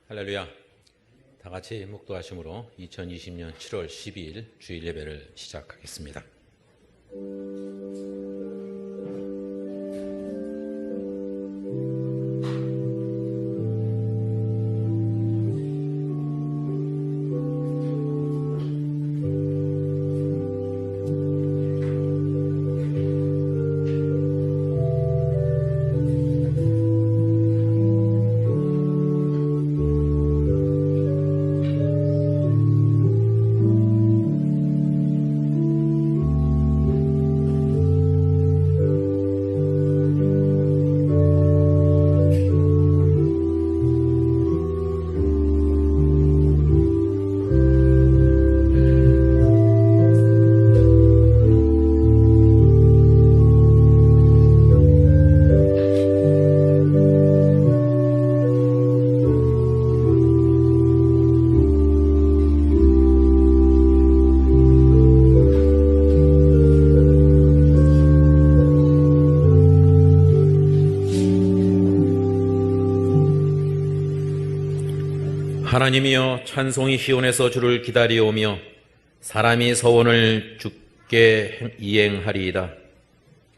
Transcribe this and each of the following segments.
할렐루야. 다 같이 묵도하심으로 2020년 7월 12일 주일 예배를 시작하겠습니다. 하나님이여, 찬송이 시온에서 주를 기다리오며 사람이 서원을 주께 이행하리이다.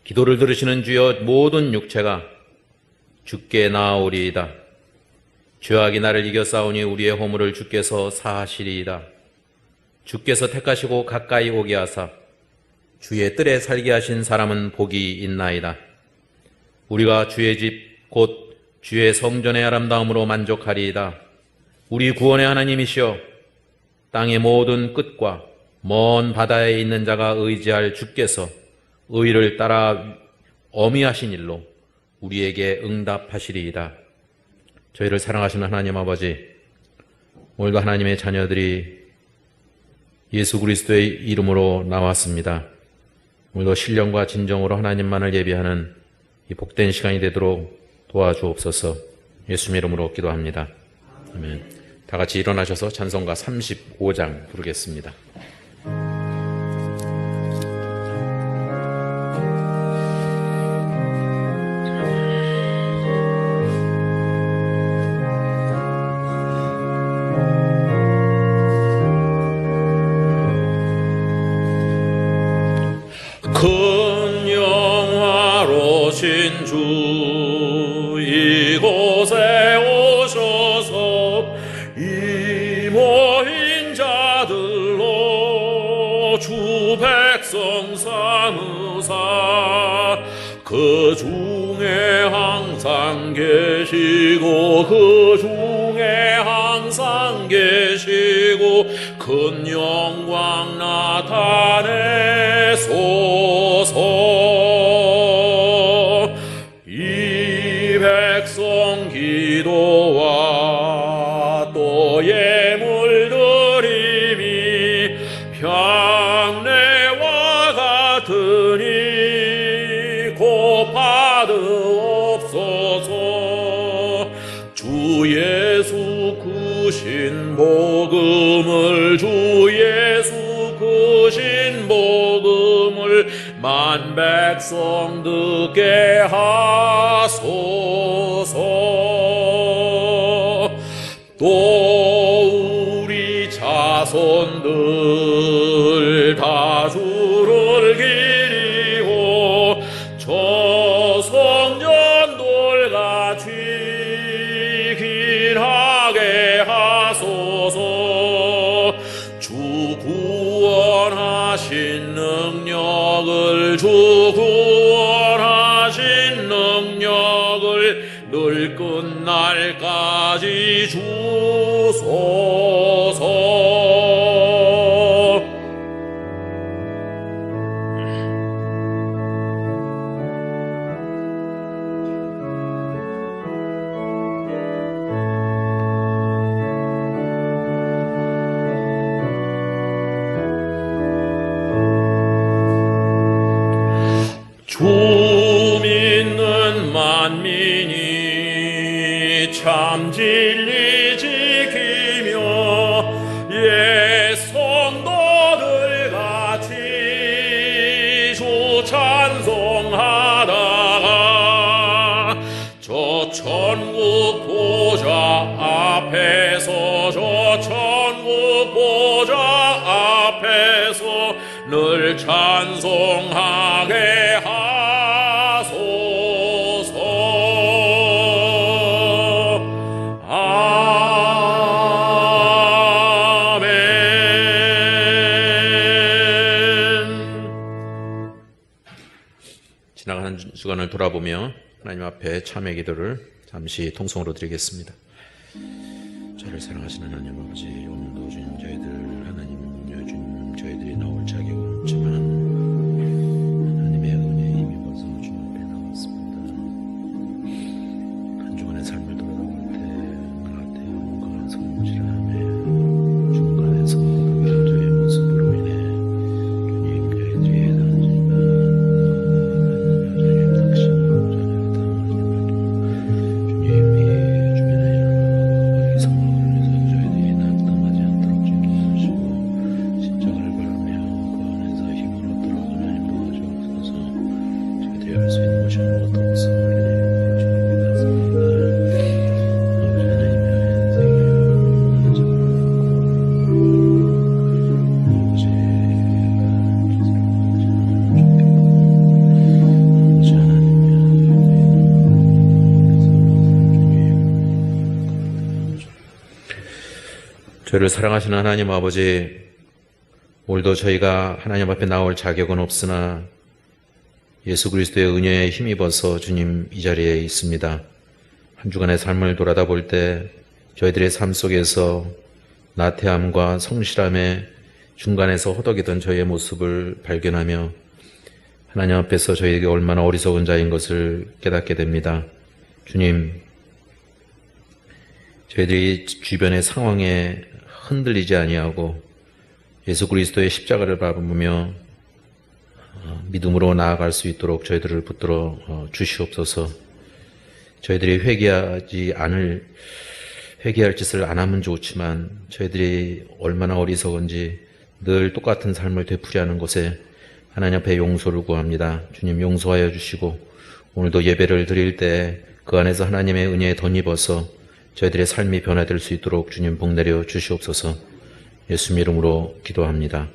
기도를 들으시는 주여, 모든 육체가 주께 나아오리이다. 죄악이 나를 이겨 싸우니 우리의 허물을 주께서 사하시리이다. 주께서 택하시고 가까이 오게 하사 주의 뜰에 살게 하신 사람은 복이 있나이다. 우리가 주의 집 곧 주의 성전의 아름다움으로 만족하리이다. 우리 구원의 하나님이시여, 땅의 모든 끝과 먼 바다에 있는 자가 의지할 주께서 의를 따라 어미하신 일로 우리에게 응답하시리이다. 저희를 사랑하시는 하나님 아버지, 오늘도 하나님의 자녀들이 예수 그리스도의 이름으로 나왔습니다. 오늘도 신령과 진정으로 하나님만을 예배하는 이 복된 시간이 되도록 도와주옵소서. 예수님 이름으로 기도합니다. 아멘. 다 같이 일어나셔서 찬송가 35장 부르겠습니다. 큰 영화로신 주 이곳에 오셔서 이 모인 자들로 주 백성 삼으사 그 중에 항상 계시고 그 중에 항상 계시고 큰 영광 나타내소서. 이 백성 기도와 또 예물 드림이 평내와 같으니 곧 받으옵소서. 주 예수 크신 복음을, 주 예수 크신 복음을 만 백성 듣게 하소서. 또 우리 자손들 다 주를 기리고 저 성전돌 같이 길하게 하소서. 주 구원하신 능력을, 주 구원하신 능력을 늘 끝날까지 주소서. 주 믿는 만민이 참 진리 지키며 옛 성도들 같이 주 찬송하다가 저 천국 보좌 앞에 천국 보좌 앞에서 늘 찬송하게 하소서. 지나가는 주간을 돌아보며 하나님 앞에 참회 기도를 잠시 통성으로 드리겠습니다. 저를 사랑하시는 하나님 아버지, 오늘도 주님 저희들 하나님 주님 저희들이 나올 자격은 없지만 하나님의 은혜에 힘입어서 주님 앞에 나왔습니다. 한 주간의 삶을 돌아볼 때 나태함과 성질함에 중간에서 저의 모습으로 인해 주님 저희들이 해당하지만 주님 낙심하고 전혀를 당하지 말고 주님이 주변에 이상을 위해서 저희들이 낙담하지 않도록 지켜주시고 십자가를 바라며 그 안에서 힘을 얻도록 하나님 도와주옵소서. 저희들이 할 수 있는 것이 아무것도 없음을 주님 믿었습니다. 아버지 하나님의 인생에 하나님을 아버지 저희를 사랑하시는 하나님 아버지, 오늘도 저희가 하나님 앞에 나올 자격은 없으나 예수 그리스도의 은혜에 힘입어서 주님 이 자리에 있습니다. 한 주간의 삶을 돌아다 볼 때 저희들의 삶 속에서 나태함과 성실함의 중간에서 허덕이던 저희의 모습을 발견하며 하나님 앞에서 저희에게 얼마나 어리석은 자인 것을 깨닫게 됩니다. 주님, 저희들이 주변의 상황에 흔들리지 아니하고 예수 그리스도의 십자가를 바라보며 믿음으로 나아갈 수 있도록 저희들을 붙들어 주시옵소서. 저희들이 회개할 짓을 안 하면 좋지만 저희들이 얼마나 어리석은지 늘 똑같은 삶을 되풀이하는 것에 하나님 앞에 용서를 구합니다. 주님 용서하여 주시고 오늘도 예배를 드릴 때 그 안에서 하나님의 은혜에 덧입어서 저희들의 삶이 변화될 수 있도록 주님 복 내려 주시옵소서. 예수님 이름으로 기도합니다.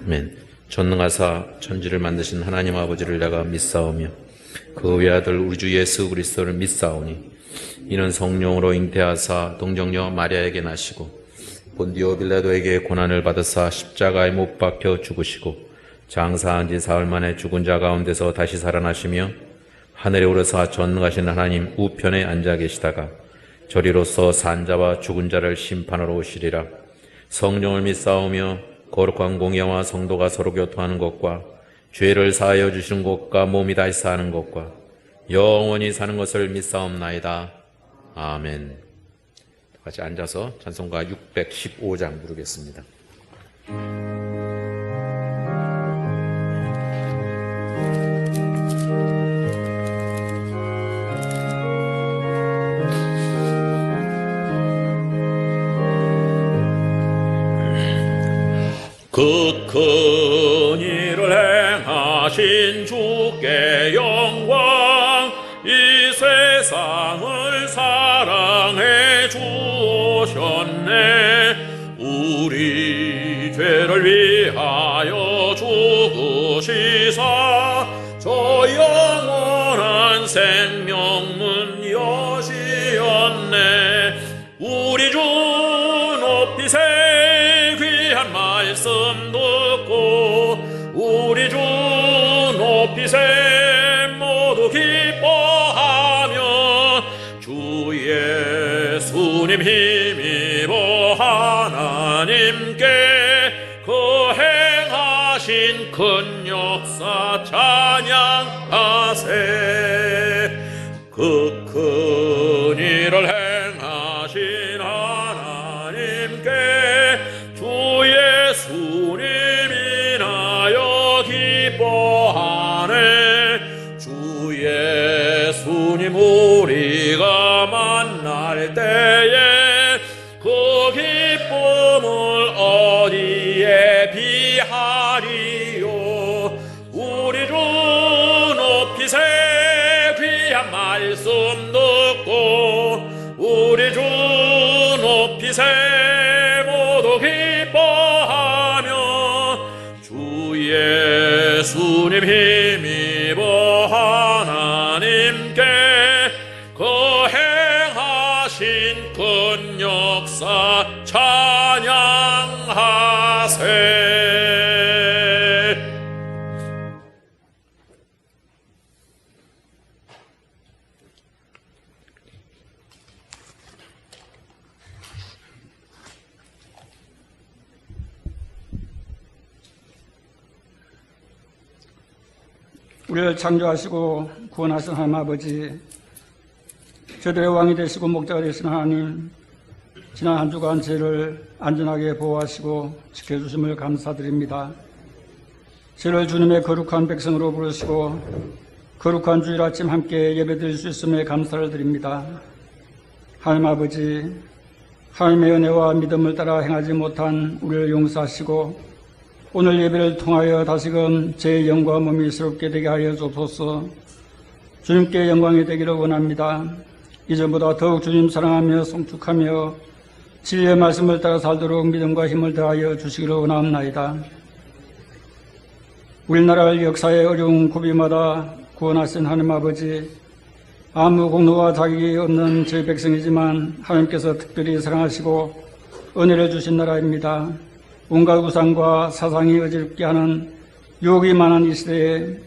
아멘. 전능하사 천지를 만드신 하나님 아버지를 내가 믿사오며 그 외아들 우리 주 예수 그리스도를 믿사오니 이는 성령으로 잉태하사 동정녀 마리아에게 나시고 본디오 빌라도에게 고난을 받으사 십자가에 못 박혀 죽으시고 장사한 지 사흘 만에 죽은 자 가운데서 다시 살아나시며 하늘에 오르사 전능하신 하나님 우편에 앉아 계시다가 저리로서 산자와 죽은 자를 심판하러 오시리라. 성령을 믿사오며 거룩한 공예와 성도가 서로 교통하는 것과 죄를 사하여 주시는 것과 몸이 다시 사는 것과 영원히 사는 것을 믿사옵나이다. 아멘. 같이 앉아서 찬송가 615장 부르겠습니다. 그 큰 일을 행하신 주께 영광, 이 세상을 사랑해 주셨네. 우리 죄를 위하여 죽으시사 저 영원한 생명문 여시었네. 우리 주 높이세 귀한 말씀 듣고 우리 주 높이세 모두 기뻐하며 주 예수님 힘입어 하나님께 그 행하신 큰 역사 찬양하세. 그 큰 일을 행하신 하나님께 주 예수님 인하여 기뻐하네. 주 예수님 우리가 만날 때에 그 기쁨을 어디에 비하리요. 우리 주 높이세 귀한 말씀 듣고 우리 주 높이세 기뻐하며 주 예수님 힘입어 하나님께 거행하신 큰 역사 찬양하세. 우리를 창조하시고 구원하신 하나님 아버지, 저들의 왕이 되시고 목자가 되신 하나님, 지난 한 주간 저희를 안전하게 보호하시고 지켜주심을 감사드립니다. 저희를 주님의 거룩한 백성으로 부르시고 거룩한 주일 아침 함께 예배드릴 수 있음에 감사를 드립니다. 하나님 아버지, 하나님의 은혜와 믿음을 따라 행하지 못한 우리를 용서하시고 오늘 예배를 통하여 다시금 제 영과 몸이 새롭게 되게 하여 주옵소서. 주님께 영광이 되기를 원합니다. 이전보다 더욱 주님 사랑하며 송축하며 진리의 말씀을 따라 살도록 믿음과 힘을 더하여 주시기를 원합나이다. 우리나라를 역사의 어려운 고비마다 구원하신 하나님 아버지, 아무 공로와 자격이 없는 저희 백성이지만 하나님께서 특별히 사랑하시고 은혜를 주신 나라입니다. 온갖 우상과 사상이 어지럽게 하는 유혹이 많은 이 시대에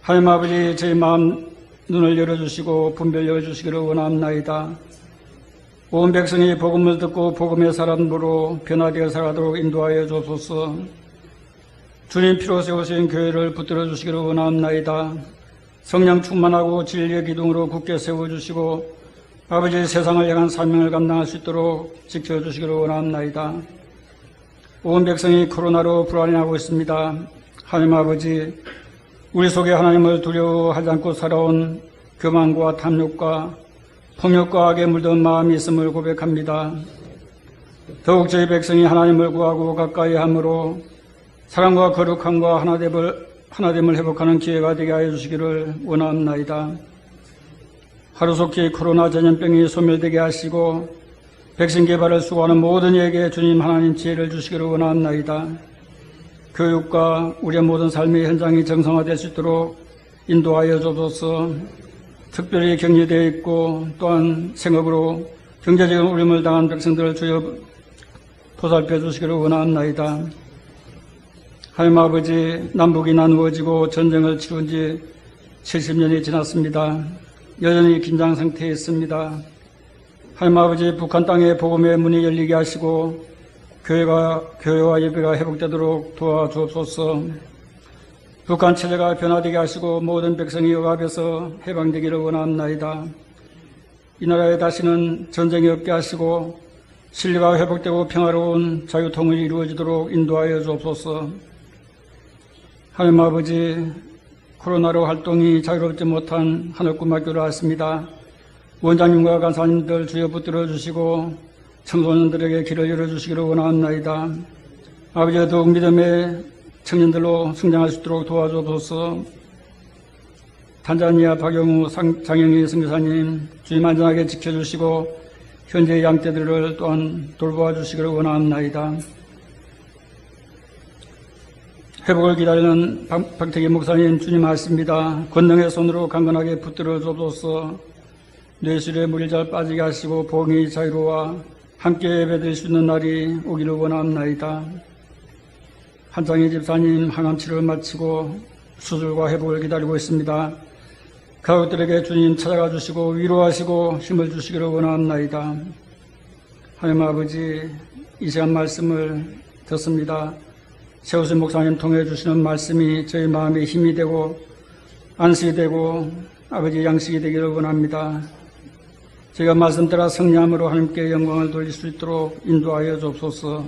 하나님 아버지, 저희 마음 눈을 열어주시고 분별력을 주시기를 원합나이다. 온 백성이 복음을 듣고 복음의 사람으로 변화되어 살아가도록 인도하여 주옵소서. 주님 피로 세우신 교회를 붙들어 주시기를 원합나이다. 성령 충만하고 진리의 기둥으로 굳게 세워주시고 아버지, 세상을 향한 사명을 감당할 수 있도록 지켜주시기를 원합나이다. 온 백성이 코로나로 불안해하고 있습니다. 하나님 아버지, 우리 속에 하나님을 두려워하지 않고 살아온 교만과 탐욕과 폭력과 악에 물든 마음이 있음을 고백합니다. 더욱 저희 백성이 하나님을 구하고 가까이 함으로 사랑과 거룩함과 하나됨을 회복하는 기회가 되게 하여 주시기를 원합나이다. 하루속히 코로나 전염병이 소멸되게 하시고 백성 개발을 수고하는 모든 이에게 주님 하나님 지혜를 주시기를 원합나이다. 교육과 우리의 모든 삶의 현장이 정상화될 수 있도록 인도하여 주옵소서. 특별히 격리되어 있고 또한 생업으로 경제적인 어려움을 당한 백성들을 주여 보살펴 주시기를 원합나이다. 하나님 아버지, 남북이 나누어지고 전쟁을 치룬 지 70년이 지났습니다. 여전히 긴장 상태에 있습니다. 하나님 아버지, 북한 땅에 복음의 문이 열리게 하시고 교회와 예배가 회복되도록 도와주옵소서. 북한 체제가 변화되게 하시고 모든 백성이 억압에서 해방되기를 원합나이다. 이 나라에 다시는 전쟁이 없게 하시고 신뢰가 회복되고 평화로운 자유통일이 이루어지도록 인도하여 주옵소서. 하나님 아버지, 코로나로 활동이 자유롭지 못한 하늘꿈학교를 왔습니다. 원장님과 간사님들 주여 붙들어 주시고 청소년들에게 길을 열어주시기를 원합나이다. 아버지의 더욱 믿음의 청년들로 성장할 수 있도록 도와주옵소서. 탄자니아 박영우 장영희 선교사님 주님 안전하게 지켜주시고 현재 양떼들을 또한 돌보아 주시기를 원합나이다. 회복을 기다리는 박태기 목사님 주님 말씀입니다. 권능의 손으로 강건하게 붙들어 주옵소서. 뇌실에 물이 잘 빠지게 하시고 복이 자유로와 함께 예배드릴 수 있는 날이 오기를 원합나이다. 한창희 집사님 항암 치료를 마치고 수술과 회복을 기다리고 있습니다. 가족들에게 주님 찾아가 주시고 위로하시고 힘을 주시기를 원합나이다. 하나님 아버지, 이 시간 말씀을 듣습니다. 세우신 목사님 통해 주시는 말씀이 저희 마음에 힘이 되고 안식이 되고 아버지 양식이 되기를 원합니다. 제가 말씀 따라 성령함으로 하나님께 영광을 돌릴 수 있도록 인도하여 주옵소서.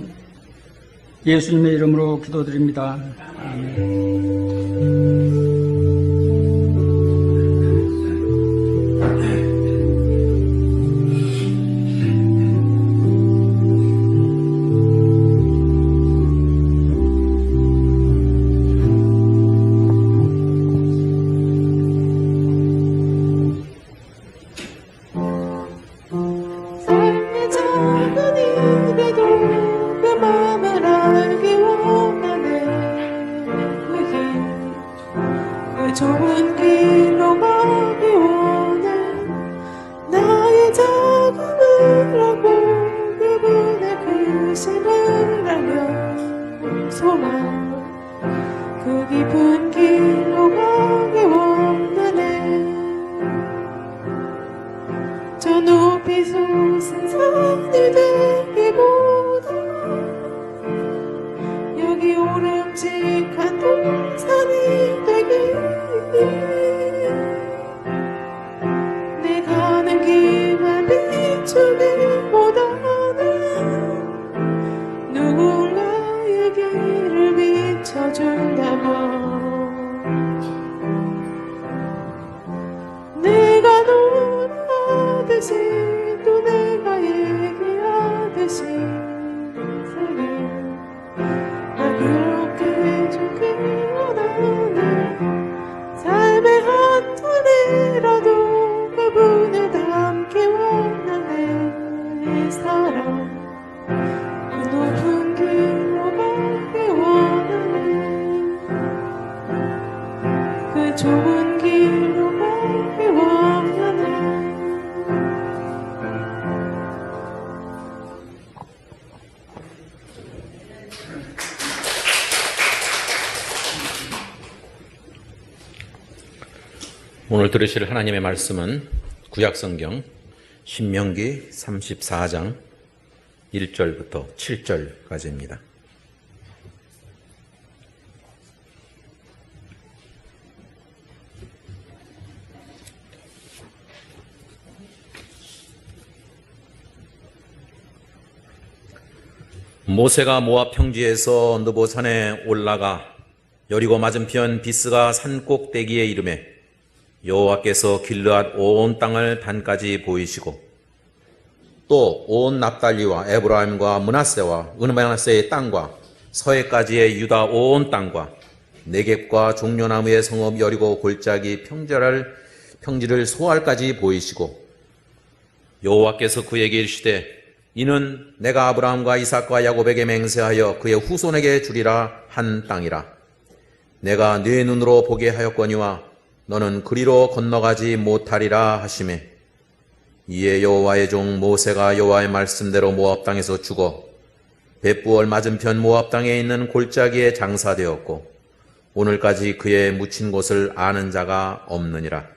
예수님의 이름으로 기도드립니다. 아멘. 삶의 작은 일에도 그 신세계 나 그렇게 죽기를 원하네 삶의 한 톤이라도 그분을 닮기 원하네 이 사랑 그 높은 길로 가기 원하네 그 좁은 길로 가기 원하네 오늘 들으실 하나님의 말씀은 구약성경 신명기 34장 1절부터 7절까지입니다. 모세가 모압 평지에서 느보산에 올라가 여리고 맞은편 비스가 산 꼭대기에 이르매 여호와께서 길르앗 온 땅을 단까지 보이시고 또 온 납달리와 에브라임과 므낫세와 은므낫세의 땅과 서해까지의 유다 온 땅과 네겝과 종려나무의 성읍 여리고 골짜기 평지를 소알까지 보이시고 여호와께서 그에게 이르시되 이는 내가 아브라함과 이삭과 야곱에게 맹세하여 그의 후손에게 주리라 한 땅이라 내가 네 눈으로 보게 하였거니와 너는 그리로 건너가지 못하리라 하시매 이에 여호와의 종 모세가 여호와의 말씀대로 모압 땅에서 죽어 벳부얼 맞은편 모압 땅에 있는 골짜기에 장사되었고 오늘까지 그의 묻힌 곳을 아는 자가 없느니라.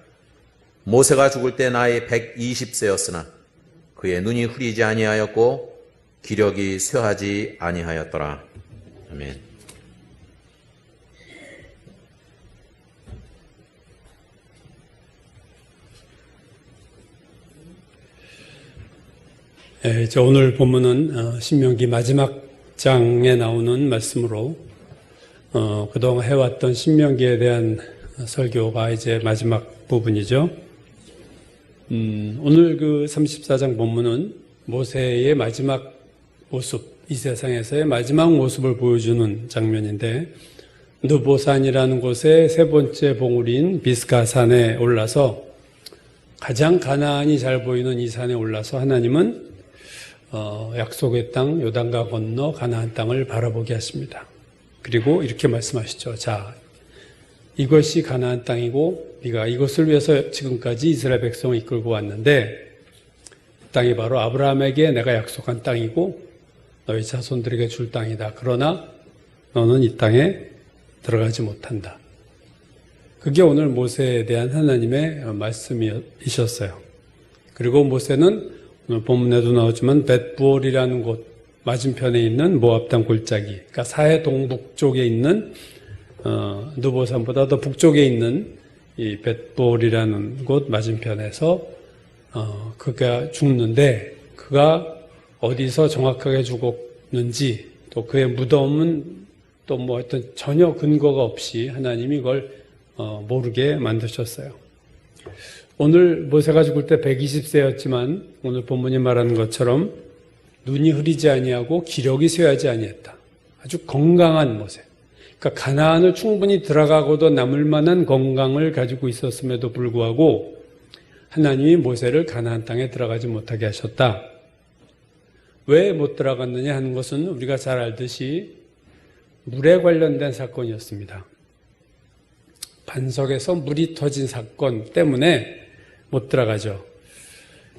모세가 죽을 때 나이 120세였으나 그의 눈이 흐리지 아니하였고 기력이 쇠하지 아니하였더라. 아멘. 오늘 본문은 신명기 마지막 장에 나오는 말씀으로 그동안 해왔던 신명기에 대한 설교가 이제 마지막 부분이죠. 오늘 그 34장 본문은 모세의 마지막 모습, 이 세상에서의 마지막 모습을 보여주는 장면인데 느보산이라는 곳의 세 번째 봉우리인 비스가산에 올라서 가장 가나안이 잘 보이는 이 산에 올라서 하나님은 약속의 땅 요단강 건너 가나안 땅을 바라보게 하십니다. 그리고 이렇게 말씀하시죠. 자, 이것이 가나안 땅이고 네가 이것을 위해서 지금까지 이스라엘 백성을 이끌고 왔는데 이 땅이 바로 아브라함에게 내가 약속한 땅이고 너희 자손들에게 줄 땅이다. 그러나 너는 이 땅에 들어가지 못한다. 그게 오늘 모세에 대한 하나님의 말씀이셨어요. 그리고 모세는 오늘 본문에도 나오지만 벳부올이라는 곳 맞은편에 있는 모압 땅 골짜기, 그러니까 사해 동북쪽에 있는 느보산보다 더 북쪽에 있는 이 벳부올이라는 곳 맞은편에서 그가 죽는데 그가 어디서 정확하게 죽었는지 또 그의 무덤은 또 뭐 어떤 전혀 근거가 없이 하나님이 이걸 모르게 만드셨어요. 오늘 모세가 죽을 때 120세였지만 오늘 본문이 말하는 것처럼 눈이 흐리지 아니하고 기력이 쇠하지 아니했다. 아주 건강한 모세. 그러니까 가나안을 충분히 들어가고도 남을 만한 건강을 가지고 있었음에도 불구하고 하나님이 모세를 가나안 땅에 들어가지 못하게 하셨다. 왜 못 들어갔느냐 하는 것은 우리가 잘 알듯이 물에 관련된 사건이었습니다. 반석에서 물이 터진 사건 때문에 못 들어가죠.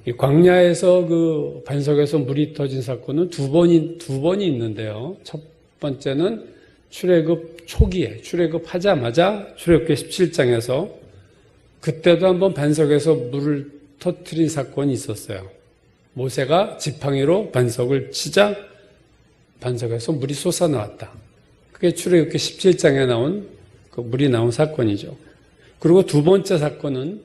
이 광야에서 그 반석에서 물이 터진 사건은 두 번이 있는데요. 첫 번째는 출애굽 초기에 출애굽하자마자 출애굽기 17장에서 그때도 한번 반석에서 물을 터뜨린 사건이 있었어요. 모세가 지팡이로 반석을 치자 반석에서 물이 솟아나왔다. 그게 출애굽기 17장에 나온 그 물이 나온 사건이죠. 그리고 두 번째 사건은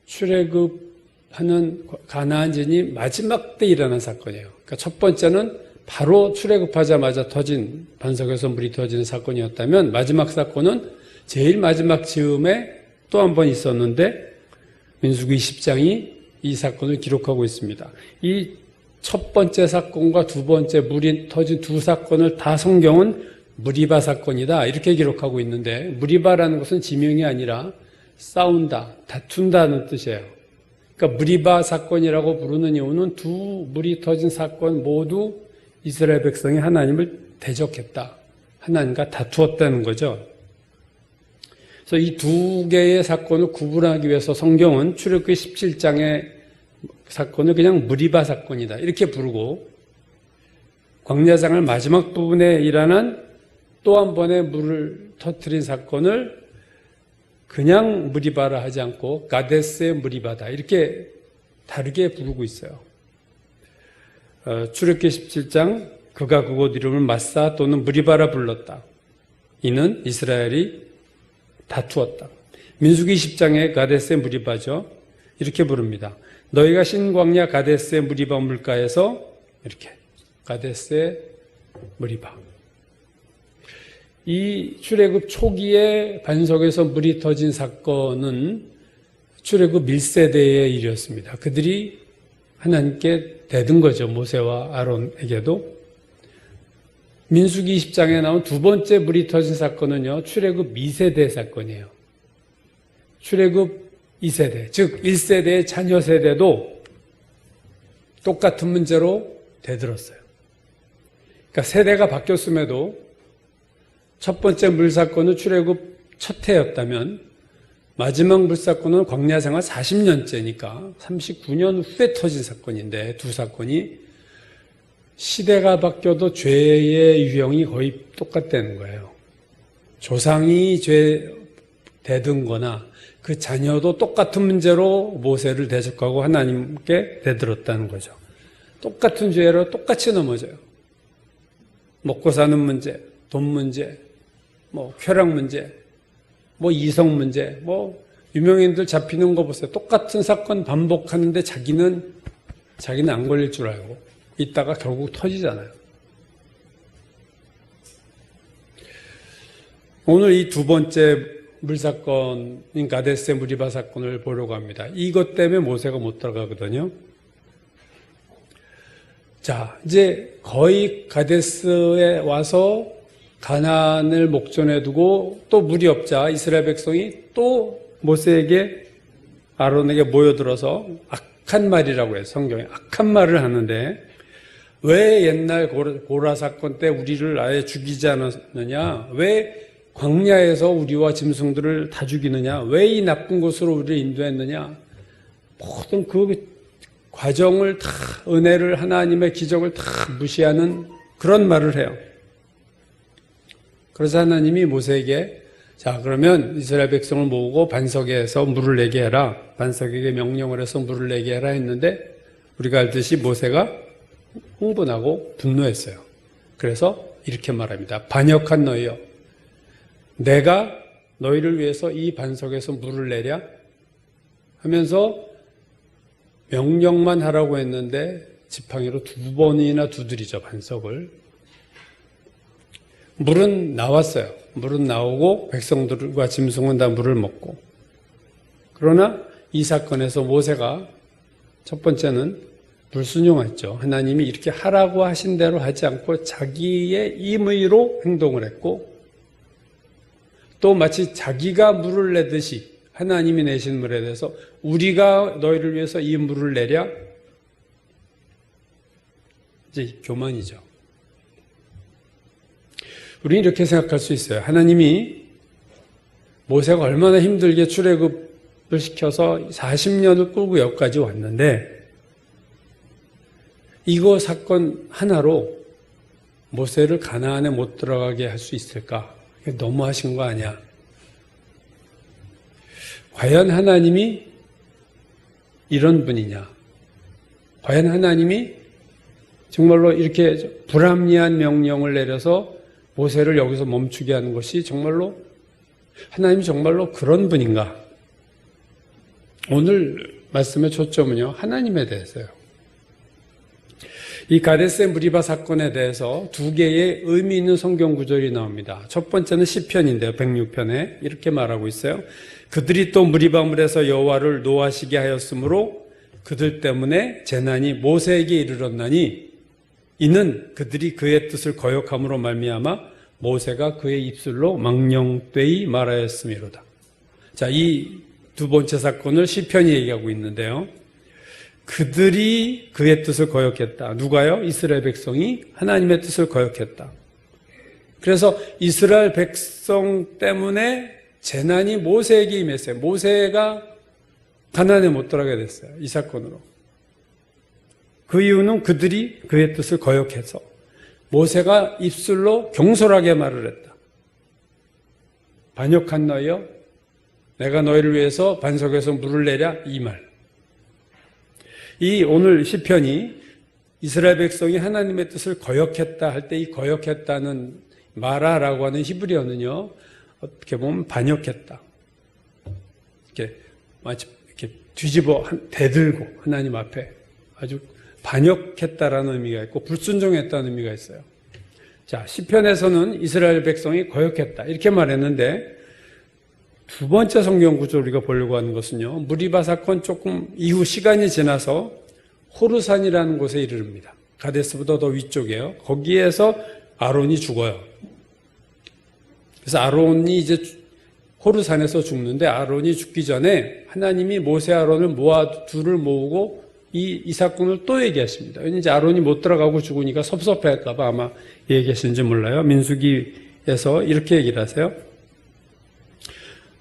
출애굽하는 가나안진이 마지막 때 일어난 사건이에요. 그러니까 첫 번째는 바로 출애굽하자마자 터진 반석에서 물이 터지는 사건이었다면 마지막 사건은 제일 마지막 즈음에 또 한 번 있었는데 민수기 20장이 이 사건을 기록하고 있습니다. 이 첫 번째 사건과 두 번째 물이 터진 두 사건을 다 성경은 무리바 사건이다 이렇게 기록하고 있는데, 무리바라는 것은 지명이 아니라 싸운다, 다툰다는 뜻이에요. 그러니까 무리바 사건이라고 부르는 이유는 두 물이 터진 사건 모두 이스라엘 백성이 하나님을 대적했다, 하나님과 다투었다는 거죠. 그래서 이 두 개의 사건을 구분하기 위해서 성경은 출애굽기 17장의 사건을 그냥 무리바 사건이다 이렇게 부르고, 광야장을 마지막 부분에 일어난 또 한 번의 물을 터뜨린 사건을 그냥 무리바라 하지 않고 가데스의 무리바다 이렇게 다르게 부르고 있어요. 출애굽기 17장 그가 그곳 이름을 마사 또는 무리바라 불렀다. 이는 이스라엘이 다투었다. 민수기 10장의 가데스의 무리바죠. 이렇게 부릅니다. 너희가 신광야 가데스의 무리바 물가에서 이렇게 가데스의 무리바. 이 출애굽 초기에 반석에서 물이 터진 사건은 출애굽 1세대의 일이었습니다. 그들이 하나님께 대든 거죠. 모세와 아론에게도. 민수기 20장에 나온 두 번째 물이 터진 사건은요, 출애굽 2세대 사건이에요. 출애굽 2세대, 즉 1세대의 자녀 세대도 똑같은 문제로 대들었어요. 그러니까 세대가 바뀌었음에도 첫 번째 물사건은 출애굽 첫 해였다면 마지막 물사건은 광야생활 40년째니까 39년 후에 터진 사건인데, 두 사건이 시대가 바뀌어도 죄의 유형이 거의 똑같다는 거예요. 조상이 죄 대든 거나 그 자녀도 똑같은 문제로 모세를 대적하고 하나님께 대들었다는 거죠. 똑같은 죄로 똑같이 넘어져요. 먹고 사는 문제, 돈 문제, 쾌락 문제, 이성 문제, 유명인들 잡히는 거 보세요. 똑같은 사건 반복하는데 자기는 안 걸릴 줄 알고 있다가 결국 터지잖아요. 오늘 이 두 번째 물사건인 가데스의 무리바 사건을 보려고 합니다. 이것 때문에 모세가 못 들어가거든요. 자, 이제 거의 가데스에 와서 가나안을 목전에 두고 또 물이 없자 이스라엘 백성이 또 모세에게, 아론에게 모여들어서 악한 말이라고 해요. 성경에 악한 말을 하는데, 왜 옛날 고라 사건 때 우리를 아예 죽이지 않았느냐? 왜 광야에서 우리와 짐승들을 다 죽이느냐? 왜 이 나쁜 곳으로 우리를 인도했느냐? 모든 그 과정을 다, 은혜를, 하나님의 기적을 다 무시하는 그런 말을 해요. 그래서 하나님이 모세에게, 자, 그러면 이스라엘 백성을 모으고 반석에서 물을 내게 해라. 반석에게 명령을 해서 물을 내게 해라 했는데, 우리가 알듯이 모세가 흥분하고 분노했어요. 그래서 이렇게 말합니다. 반역한 너희여, 내가 너희를 위해서 이 반석에서 물을 내랴? 하면서 명령만 하라고 했는데 지팡이로 두 번이나 두드리죠, 반석을. 물은 나왔어요. 물은 나오고 백성들과 짐승은 다 물을 먹고. 그러나 이 사건에서 모세가 첫 번째는 불순종했죠. 하나님이 이렇게 하라고 하신 대로 하지 않고 자기의 임의로 행동을 했고, 또 마치 자기가 물을 내듯이 하나님이 내신 물에 대해서 우리가 너희를 위해서 이 물을 내랴? 이제 교만이죠. 우리는 이렇게 생각할 수 있어요. 하나님이 모세가 얼마나 힘들게 출애굽을 시켜서 40년을 끌고 여기까지 왔는데, 이거 사건 하나로 모세를 가나안에 못 들어가게 할 수 있을까? 너무하신 거 아니야? 과연 하나님이 이런 분이냐? 과연 하나님이 정말로 이렇게 불합리한 명령을 내려서 모세를 여기서 멈추게 하는 것이 정말로, 하나님이 정말로 그런 분인가? 오늘 말씀의 초점은요, 하나님에 대해서요. 이 가데스의 무리바 사건에 대해서 두 개의 의미 있는 성경 구절이 나옵니다. 첫 번째는 시편인데요. 106편에 이렇게 말하고 있어요. 그들이 또 무리바 물에서 여호와를 노하시게 하였으므로 그들 때문에 재난이 모세에게 이르렀나니 이는 그들이 그의 뜻을 거역함으로 말미암아 모세가 그의 입술로 망령되이 말하였음이로다. 자, 이 두 번째 사건을 시편이 얘기하고 있는데요. 그들이 그의 뜻을 거역했다. 누가요? 이스라엘 백성이 하나님의 뜻을 거역했다. 그래서 이스라엘 백성 때문에 재난이 모세에게 임했어요. 모세가 가나안에 못 들어가게 됐어요. 이 사건으로. 그 이유는 그들이 그의 뜻을 거역해서 모세가 입술로 경솔하게 말을 했다. 반역한 너희여, 내가 너희를 위해서 반석에서 물을 내랴, 이 말. 이 오늘 시편이 이스라엘 백성이 하나님의 뜻을 거역했다 할 때 이 거역했다는 마라라고 하는 히브리어는요, 어떻게 보면 반역했다. 이렇게 마치 이렇게 뒤집어 대들고 하나님 앞에 아주 반역했다라는 의미가 있고 불순종했다는 의미가 있어요. 자, 시편에서는 이스라엘 백성이 거역했다 이렇게 말했는데 두 번째 성경 구조 우리가 보려고 하는 것은요, 무리바 사건 조금 이후 시간이 지나서 호르산이라는 곳에 이르릅니다. 가데스보다 더 위쪽이에요. 거기에서 아론이 죽어요. 그래서 아론이 이제 호르산에서 죽는데 아론이 죽기 전에 하나님이 모세 아론을 둘을 모으고 이 사건을 또 얘기하십니다. 왜냐하면 이제 아론이 못 들어가고 죽으니까 섭섭해할까봐 아마 얘기하시는지 몰라요. 민수기에서 이렇게 얘기를 하세요.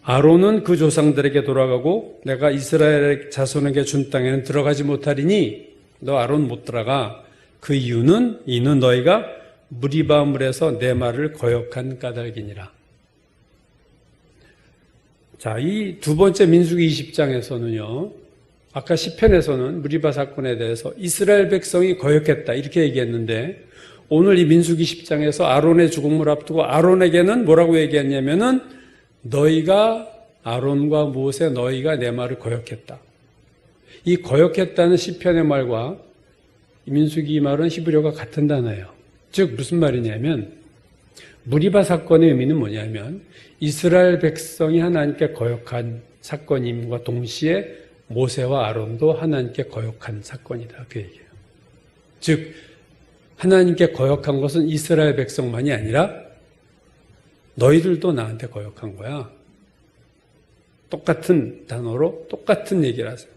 아론은 그 조상들에게 돌아가고 내가 이스라엘 자손에게 준 땅에는 들어가지 못하리니 너 아론 못 들어가. 그 이유는 이는 너희가 무리바 물에서 내 말을 거역한 까닭이니라. 자, 이 두 번째 민수기 20장에서는요. 아까 시편에서는 무리바 사건에 대해서 이스라엘 백성이 거역했다 이렇게 얘기했는데 오늘 이 민수기 10장에서 아론의 죽음을 앞두고 아론에게는 뭐라고 얘기했냐면은 너희가 아론과 모세 너희가 내 말을 거역했다. 이 거역했다는 시편의 말과 민수기 말은 히브리어가 같은 단어예요. 즉 무슨 말이냐면 무리바 사건의 의미는 뭐냐면 이스라엘 백성이 하나님께 거역한 사건임과 동시에 모세와 아론도 하나님께 거역한 사건이다. 그 얘기예요. 즉 하나님께 거역한 것은 이스라엘 백성만이 아니라 너희들도 나한테 거역한 거야. 똑같은 단어로 똑같은 얘기를 하세요.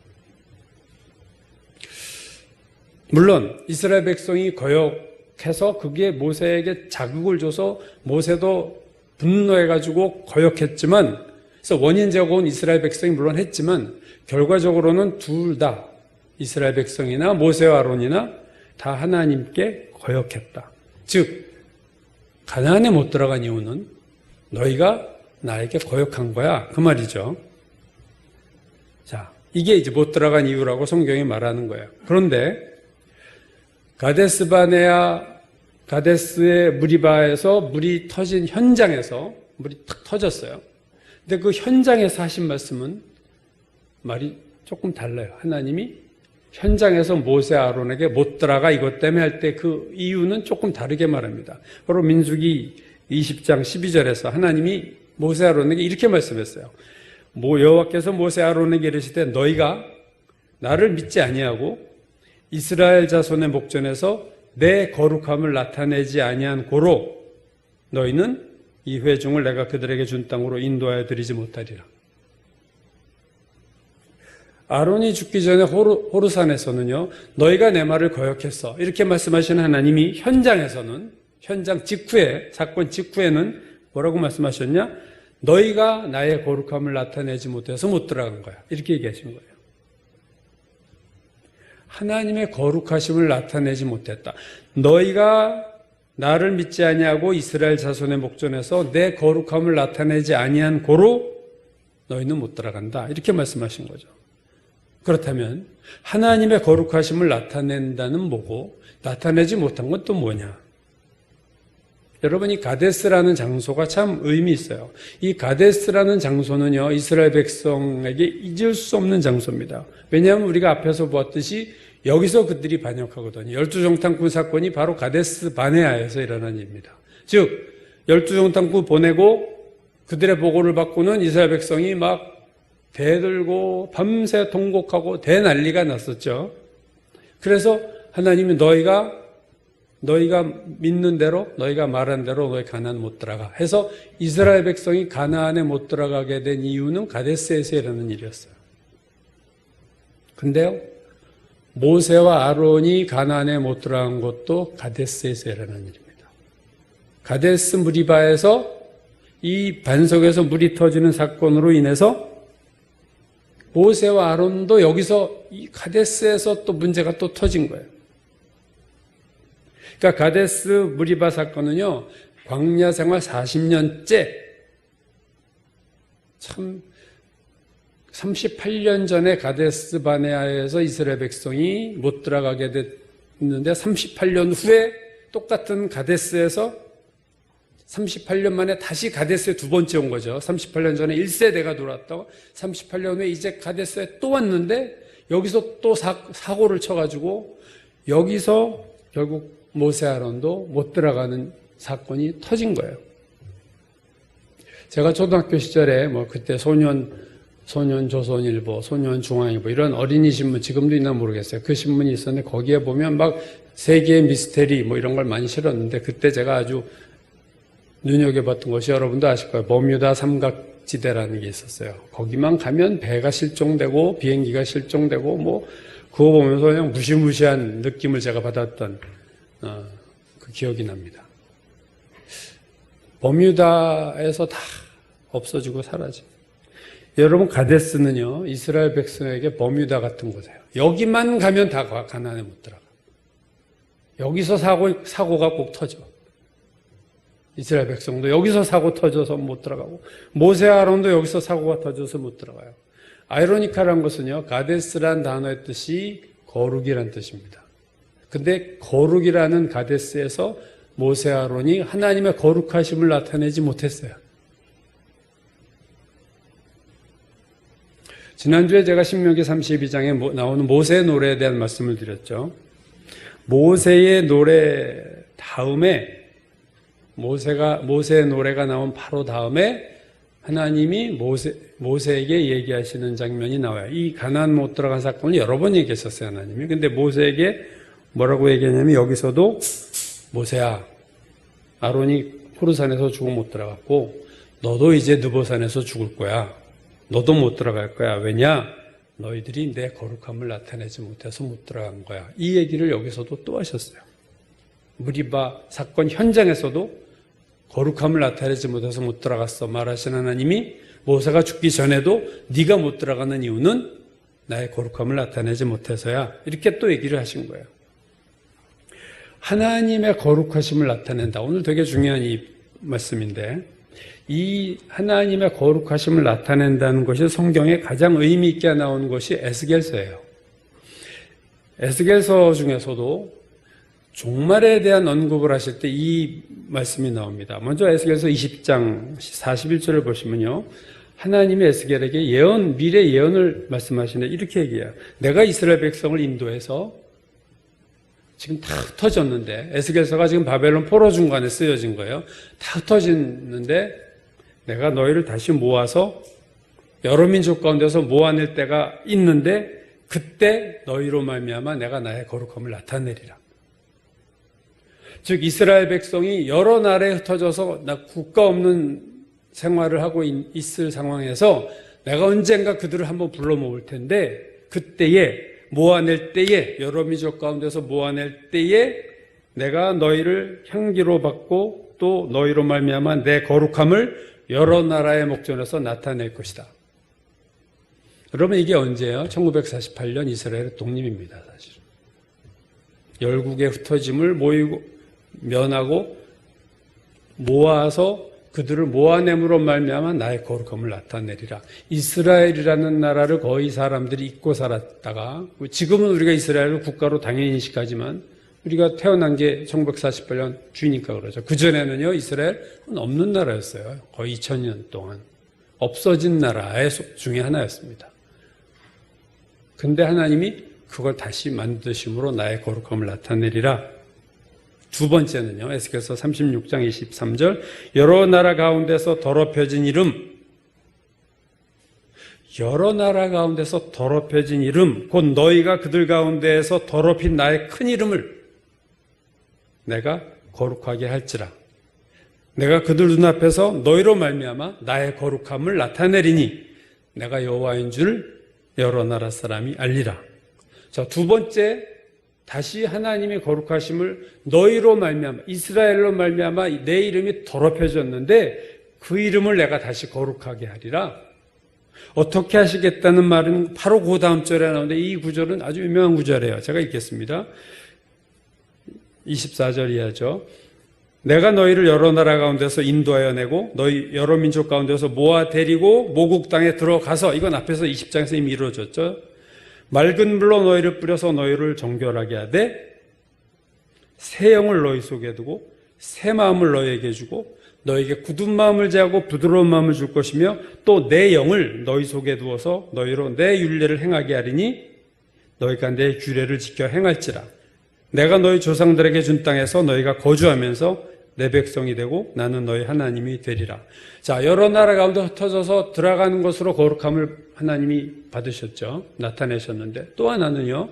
물론 이스라엘 백성이 거역해서 그게 모세에게 자극을 줘서 모세도 분노해가지고 거역했지만 그래서 원인 제공은 이스라엘 백성이 물론 했지만 결과적으로는 둘 다 이스라엘 백성이나 모세와 아론이나 다 하나님께 거역했다. 즉 가나안에 못 들어간 이유는 너희가 나에게 거역한 거야. 그 말이죠. 자, 이게 이제 못 들어간 이유라고 성경이 말하는 거예요. 그런데 가데스의 무리바에서 물이 터진 현장에서 물이 탁 터졌어요. 근데 그 현장에서 하신 말씀은 말이 조금 달라요. 하나님이 현장에서 모세 아론에게 못 들어가 이것 때문에 할 때 그 이유는 조금 다르게 말합니다. 바로 민수기 20장 12절에서 하나님이 모세 아론에게 이렇게 말씀했어요. 여호와께서 모세 아론에게 이르시되 너희가 나를 믿지 아니하고 이스라엘 자손의 목전에서 내 거룩함을 나타내지 아니한 고로 너희는 이 회중을 내가 그들에게 준 땅으로 인도하여 드리지 못하리라. 아론이 죽기 전에 호르산에서는요, 너희가 내 말을 거역했어. 이렇게 말씀하시는 하나님이 현장에서는, 현장 직후에, 사건 직후에는 뭐라고 말씀하셨냐? 너희가 나의 거룩함을 나타내지 못해서 못 들어간 거야. 이렇게 얘기하신 거예요. 하나님의 거룩하심을 나타내지 못했다. 너희가 나를 믿지 아니하고 이스라엘 자손의 목전에서 내 거룩함을 나타내지 아니한 고로 너희는 못 들어간다. 이렇게 말씀하신 거죠. 그렇다면 하나님의 거룩하심을 나타낸다는 뭐고 나타내지 못한 건 또 뭐냐? 여러분, 이 가데스라는 장소가 참 의미 있어요. 이 가데스라는 장소는요, 이스라엘 백성에게 잊을 수 없는 장소입니다. 왜냐하면 우리가 앞에서 보았듯이 여기서 그들이 반역하거든요. 12정탐꾼 사건이 바로 가데스 바네아에서 일어난 일입니다. 즉 12정탐꾼 보내고 그들의 보고를 받고는 이스라엘 백성이 막 대들고 밤새 통곡하고 대난리가 났었죠. 그래서 하나님이 너희가 믿는 대로, 너희가 말한 대로 너희 가나안 못 들어가 해서 이스라엘 백성이 가나안에 못 들어가게 된 이유는 가데스에서 일어나는 일이었어요. 근데요, 모세와 아론이 가나안에 못 들어간 것도 가데스에서 일어난 일입니다. 가데스 무리바에서 이 반석에서 물이 터지는 사건으로 인해서 모세와 아론도 여기서 이 가데스에서 또 문제가 또 터진 거예요. 그러니까 가데스 무리바 사건은요, 광야 생활 40년째, 참 38년 전에 가데스 바네아에서 이스라엘 백성이 못 들어가게 됐는데 38년 후에 똑같은 가데스에서 38년 만에 다시 가데스에 두 번째 온 거죠. 38년 전에 1세대가 돌아왔다고 38년 후에 이제 가데스에 또 왔는데 여기서 또 사고를 쳐가지고 여기서 결국 모세 아론도 못 들어가는 사건이 터진 거예요. 제가 초등학교 시절에 뭐 그때 소년조선일보, 소년중앙일보 이런 어린이 신문 지금도 있나 모르겠어요. 그 신문이 있었는데 거기에 보면 막 세계의 미스테리 뭐 이런 걸 많이 실었는데 그때 제가 아주 눈여겨봤던 것이 여러분도 아실 거예요. 버뮤다 삼각지대라는 게 있었어요. 거기만 가면 배가 실종되고 비행기가 실종되고 뭐 그거 보면서 그냥 무시무시한 느낌을 제가 받았던 그 기억이 납니다. 버뮤다에서 다 없어지고 사라집니다. 여러분 가데스는요 이스라엘 백성에게 버뮤다 같은 곳이에요. 여기만 가면 다 가나안에 못 들어가. 여기서 사고가 꼭 터져. 이스라엘 백성도 여기서 사고 터져서 못 들어가고 모세 아론도 여기서 사고가 터져서 못 들어가요. 아이러니컬한 것은요 가데스란 단어의 뜻이 거룩이란 뜻입니다. 근데 거룩이라는 가데스에서 모세 아론이 하나님의 거룩하심을 나타내지 못했어요. 지난주에 제가 신명기 32장에 나오는 모세의 노래에 대한 말씀을 드렸죠. 모세의 노래 다음에 모세의 노래가 나온 바로 다음에 하나님이 모세에게 얘기하시는 장면이 나와요. 이 가나안 못 들어간 사건을 여러 번 얘기했었어요, 하나님이. 근데 모세에게 뭐라고 얘기하냐면 여기서도 모세야, 아론이 호르산에서 죽어 못 들어갔고 너도 이제 느보산에서 죽을 거야. 너도 못 들어갈 거야. 왜냐? 너희들이 내 거룩함을 나타내지 못해서 못 들어간 거야. 이 얘기를 여기서도 또 하셨어요. 무리바 사건 현장에서도 거룩함을 나타내지 못해서 못 들어갔어 말하신 하나님이 모세가 죽기 전에도 네가 못 들어가는 이유는 나의 거룩함을 나타내지 못해서야. 이렇게 또 얘기를 하신 거예요. 하나님의 거룩하심을 나타낸다. 오늘 되게 중요한 이 말씀인데 이 하나님의 거룩하심을 나타낸다는 것이 성경에 가장 의미 있게 나오는 것이 에스겔서예요. 에스겔서 중에서도 종말에 대한 언급을 하실 때 이 말씀이 나옵니다. 먼저 에스겔서 20장 41절을 보시면요. 하나님이 에스겔에게 미래 예언을 말씀하시는데 이렇게 얘기해요. 내가 이스라엘 백성을 인도해서 지금 다 흩어졌는데 에스겔서가 지금 바벨론 포로 중간에 쓰여진 거예요. 다 흩어졌는데 내가 너희를 다시 모아서 여러 민족 가운데서 모아낼 때가 있는데 그때 너희로 말미암아 내가 나의 거룩함을 나타내리라. 즉 이스라엘 백성이 여러 나라에 흩어져서 국가 없는 생활을 하고 있을 상황에서 내가 언젠가 그들을 한번 불러 모을 텐데 그때에 모아낼 때에 여러 민족 가운데서 모아낼 때에 내가 너희를 향기로 받고 또 너희로 말미암아 내 거룩함을 여러 나라의 목전에서 나타낼 것이다. 여러분 이게 언제예요? 1948년 이스라엘의 독립입니다. 사실 열국의 흩어짐을 면하고 모아서 그들을 모아냄으로 말미암아 나의 거룩함을 나타내리라. 이스라엘이라는 나라를 거의 사람들이 잊고 살았다가 지금은 우리가 이스라엘을 국가로 당연히 인식하지만 우리가 태어난 게 1948년 주니까 그러죠. 그전에는요 이스라엘은 없는 나라였어요. 거의 2000년 동안 없어진 나라의 중에 하나였습니다. 근데 하나님이 그걸 다시 만드심으로 나의 거룩함을 나타내리라. 두 번째는요, 에스겔서 36장 23절, 여러 나라 가운데서 더럽혀진 이름, 여러 나라 가운데서 더럽혀진 이름, 곧 너희가 그들 가운데에서 더럽힌 나의 큰 이름을 내가 거룩하게 할지라. 내가 그들 눈앞에서 너희로 말미암아 나의 거룩함을 나타내리니 내가 여호와인 줄 여러 나라 사람이 알리라. 자, 두 번째, 다시 하나님의 거룩하심을 너희로 말미암아, 이스라엘로 말미암아 내 이름이 더럽혀졌는데 그 이름을 내가 다시 거룩하게 하리라. 어떻게 하시겠다는 말은 바로 그 다음 절에 나오는데 이 구절은 아주 유명한 구절이에요. 제가 읽겠습니다. 24절 이하죠. 내가 너희를 여러 나라 가운데서 인도하여 내고 너희 여러 민족 가운데서 모아 데리고 모국 땅에 들어가서, 이건 앞에서 20장에서 이미 이루어졌죠. 맑은 물로 너희를 뿌려서 너희를 정결하게 하되 새 영을 너희 속에 두고 새 마음을 너희에게 주고 너희에게 굳은 마음을 제하고 부드러운 마음을 줄 것이며 또 내 영을 너희 속에 두어서 너희로 내 율례를 행하게 하리니 너희가 내 규례를 지켜 행할지라. 내가 너희 조상들에게 준 땅에서 너희가 거주하면서 내 백성이 되고 나는 너희 하나님이 되리라. 자, 여러 나라 가운데 흩어져서 들어가는 것으로 거룩함을 하나님이 받으셨죠. 나타내셨는데 또 하나는요,